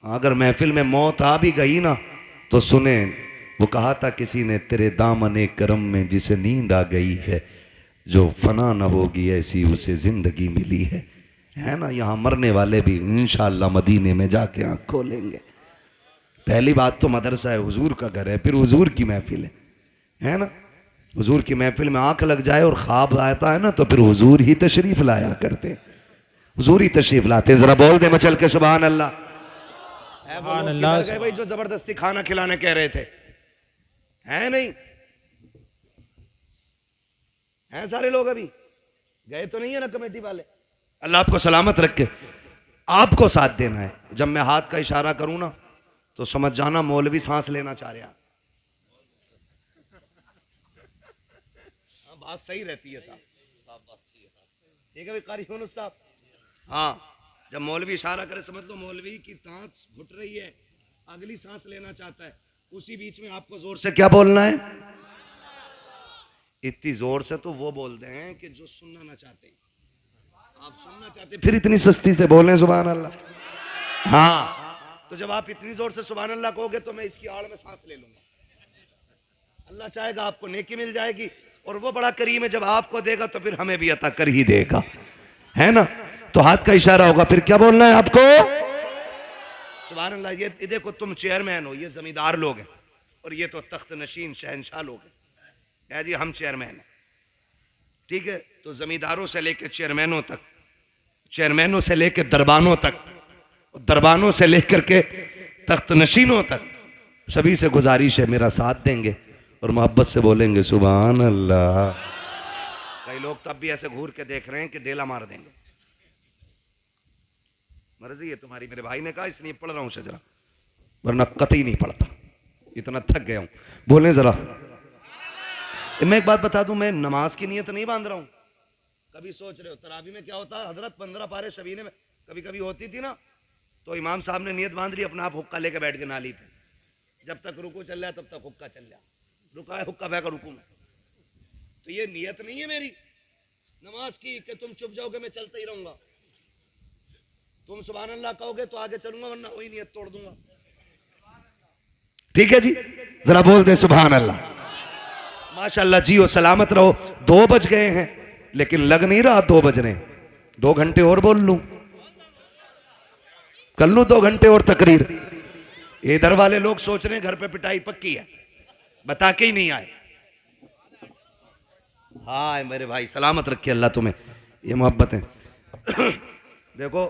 अगर महफिल में मौत आ भी गई ना तो सुने, वो कहा था किसी ने, तेरे दामने करम में जिसे नींद आ गई है, जो फना न होगी ऐसी उसे जिंदगी मिली है ना। यहाँ मरने वाले भी इंशाअल्लाह मदीने में जाके आँख खोलेंगे। पहली बात तो मदरसा है, हुजूर का घर है, फिर हुजूर की महफिल है ना। हुजूर की महफिल में आंख लग जाए और ख्वाब आता है ना, तो फिर हुजूर ही तशरीफ लाया करते, हुजूर ही तशरीफ लाते। जरा बोल दे मचल के सुभान अल्लाह। भाई जो जबरदस्ती खाना खिलाने कह रहे थे, हैं नहीं हैं सारे लोग अभी गए तो नहीं है ना कमेटी वाले। अल्लाह आपको सलामत रखे। आपको साथ देना है। जब मैं हाथ का इशारा करूं ना तो समझ जाना मौलवी सांस लेना चाह रहा। बात सही रहती है साहब, ठीक है भाई कारी यूनुस साहब। हाँ, जब मौलवी इशारा करे समझ लो मौलवी की सांस घुट रही है, अगली सांस लेना चाहता है। उसी बीच में आपको जोर से क्या बोलना है? इतनी जोर से तो वो बोलते हैं कि जो सुनना ना चाहते हैं। आप सुनना चाहते फिर इतनी सस्ती से बोलें सुभान अल्लाह। हाँ, तो जब आप इतनी जोर से सुभान अल्लाह कहोगे तो मैं इसकी आड़ में सांस ले लूंगा। अल्लाह चाहेगा आपको नेकी मिल जाएगी, और वो बड़ा करीम है, जब आपको देगा तो फिर हमें भी अता कर ही देगा, है ना। तो हाथ का इशारा होगा, फिर क्या बोलना है आपको? सुभान अल्लाह। ये देखो, तुम चेयरमैन हो, ये जमींदार लोग हैं, और ये तो तख्त नशीन शहनशाह लोग हैं। कह जी हम चेयरमैन हैं, ठीक है। तो जमींदारों से लेकर चेयरमैनों तक, चेयरमैनों से लेकर दरबानों तक, दरबानों से लेकर के तख्त नशीनों तक, सभी से गुजारिश है मेरा साथ देंगे और मोहब्बत से बोलेंगे सुभान अल्लाह। कई लोग तब भी ऐसे घूर के देख रहे हैं कि डेला मार देंगे। मर्जी है तुम्हारी। मेरे भाई ने कहा इसलिए पढ़ रहा हूं शजरा, वरना कतई नहीं पढ़ता, इतना थक गया हूं। बोले जरा। मैं एक बात बता दूं, मैं नमाज की नीयत नहीं बांध रहा हूं। कभी सोच रहे हो तरावी में क्या होता है, हजरत 15 पारे शबीने में कभी कभी होती थी ना, तो इमाम साहब ने नीयत बांध ली, अपना आप हुक्का लेके बैठ के नाली पे, जब तक रुकू चल रहा तब तक हुक्का चल रहा, रुका है हुक्का बहकर रुकू में। तो ये नीयत नहीं है मेरी नमाज की कि तुम चुप जाओगे मैं चलता ही रहूंगा। तुम सुभान अल्लाह कहोगे तो आगे चलूंगा, वरना वही नीयत तोड़ दूंगा। ठीक है जी, जरा बोल दे सुभान अल्लाह। माशाअल्लाह, जियो सलामत रहो। 2 बज गए हैं, लेकिन लग नहीं रहा 2 बज रहे। 2 घंटे और बोल लूं, कर लूं 2 घंटे और तकरीर। इधर वाले लोग सोच रहे हैं घर पे पिटाई पक्की है, बता के ही नहीं आए। हाय मेरे भाई, सलामत रखे अल्लाह तुम्हें, ये मोहब्बत है। देखो,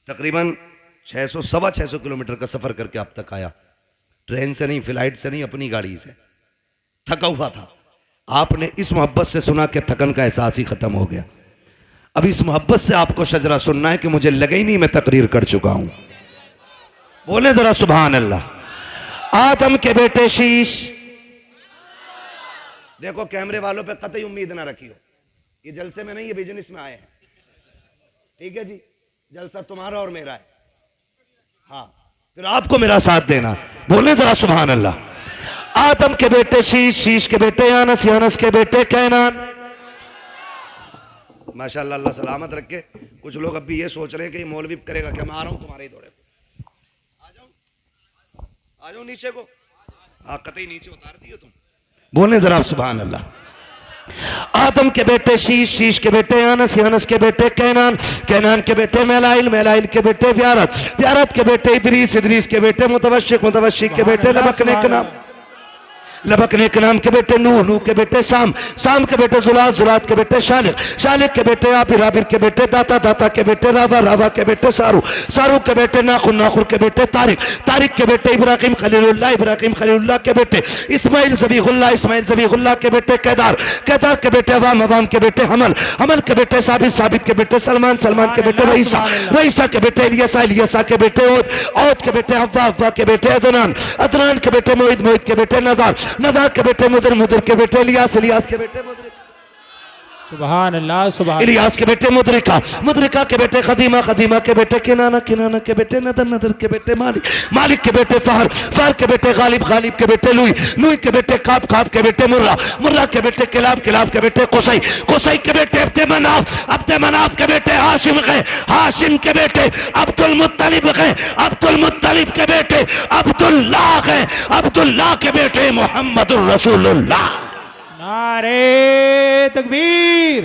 तकरीबन 600 सवा 600 किलोमीटर का सफर करके अब तक आया, ट्रेन से नहीं, फ्लाइट से नहीं, अपनी गाड़ी से। थका हुआ था। आपने इस मोहब्बत से सुना कि थकन का एहसास ही खत्म हो गया। अब इस मोहब्बत से आपको शजरा सुनना है कि मुझे लगे ही नहीं मैं तकरीर कर चुका हूं। बोले जरा सुभान अल्लाह। आदम के बेटे शीश। देखो, कैमरे वालों पे कतई उम्मीद ना रखियो, ये जलसे में नहीं, ये बिजनेस में आए हैं। ठीक है जी, जलसा तुम्हारा और मेरा है। हाँ, फिर आपको मेरा साथ देना। बोले जरा सुभान अल्लाह। आदम के बेटे शीश, शीश के बेटे यानस, यानस के बेटे कैनान। माशाअल्लाह, अल्लाह सलामत रखे। कुछ लोग अब भी ये सोच रहे हैं कि ये मौलवी करेगा क्या, मैं आ रहा हूं तुम्हारे ही दौरे पे। आ जाओ नीचे को। हाँ, कतई नीचे उतार दियो तुम। बोले जरा सुभान अल्लाह। आदम के बेटे शीश, शीश के बेटे यानस, यानस के बेटे कैनान, कैनान के बेटे मेलाइल, मेलाइल के बेटे व्यारत, व्यारत के बेटे इदरीस, इदरीस के बेटे मुतवश्शिक, मुतवश्शिक के बेटे लबकने के नाम, लबकने के नाम के बेटे नूह, नूह के बेटे शाम, शाम के बेटे जुलात, जुलात के बेटे शालिक, शालिक के बेटे आबिर, आबिर के बेटे दाता, दाता के बेटे रावा, रावा के बेटे सारू, सारू के बेटे नाखुर, नाखुर के बेटे तारिक, तारिक के बेटे इब्राहिम खलीलुल्लाह, इब्राहिम खलीलुल्लाह के बेटे इस्माइल ज़बीहुल्लाह, इस्माइल ज़बीहुल्लाह के बेटे केदार, केदार के बेटे अवाम, अवाम के बेटे हमल, हमल के बेटे साबित, साबित के बेटे सलमान, सलमान के बेटे रईसा, रईसा के बेटे इलियासा, इलियासा के बेटे औद, औद के बेटे हव्वा, हव्वा के बेटे अदनान, अदनान के बेटे मोहित, मोहित के बेटे नदार, नदार के बेटे मुदर, मुदर के बेटे इलियास, इलियास के बेटे मुदरिक। सुभान अल्लाह, सुभान इलियास के बेटे मुदरिका, मुदरिका के बेटे खदीमा, खदीमा के बेटे किनाना, किनाना के बेटे नदर, नदर के बेटे मालिक, मालिक के बेटे फहर, फहर के बेटे गालिब, गालिब के बेटे लुई, लुई के बेटे काब, काब के बेटे मुर्रा, मुर्रा के बेटे किलाब, किलाब के बेटे कुसई, कुसई के बेटे अब्दे मनाफ, अब्दे मनाफ के बेटे हाशिम गए, हाशिम के बेटे अब्दुल मुत्तलिब गए, अब्दुल मुत्तलिब के बेटे अब्दुल्लाह गए, अब्दुल्लाह के बेटे मोहम्मदुर रसूलुल्लाह। नारे तकबीर,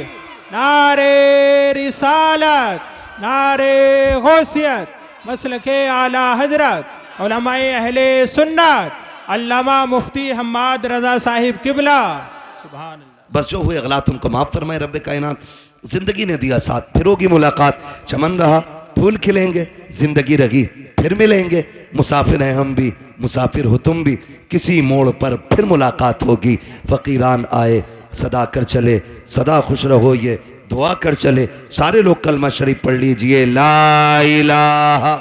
नारे रिसालत, नारे गौसियत, मसलके आला हजरत उलमाए अहले सुन्नत अल्लामा मुफ्ती हम्माद रजा साहिब किबला। सुभान अल्लाह। बस जो हुए गलत उनको माफ फरमाए रब्बे कायनात। जिंदगी ने दिया साथ, फिर होगी मुलाकात, चमन रहा फूल खिलेंगे, जिंदगी रही फिर मिलेंगे। मुसाफिर हैं हम भी, मुसाफिर हो तुम भी, किसी मोड़ पर फिर मुलाकात होगी। फकीरान आए सदा कर चले, सदा खुश रहो ये दुआ कर चले। सारे लोग कलमा शरीफ पढ़ लीजिए, ला इलाहा,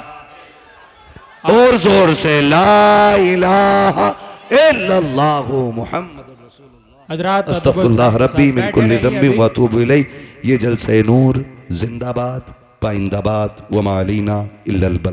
और जोर से ला इलाहा इल्लल्लाहु मुहम्मदुर रसूलुल्लाह, हजरात अस्तगफिरुल्लाह रब्बी मिन कुल्ली ज़ंबि व अतूबु इलैह। ये जलसे नूर जिंदाबाद, पाइंदाबाद, व मा अलैना इल्लल बलाग।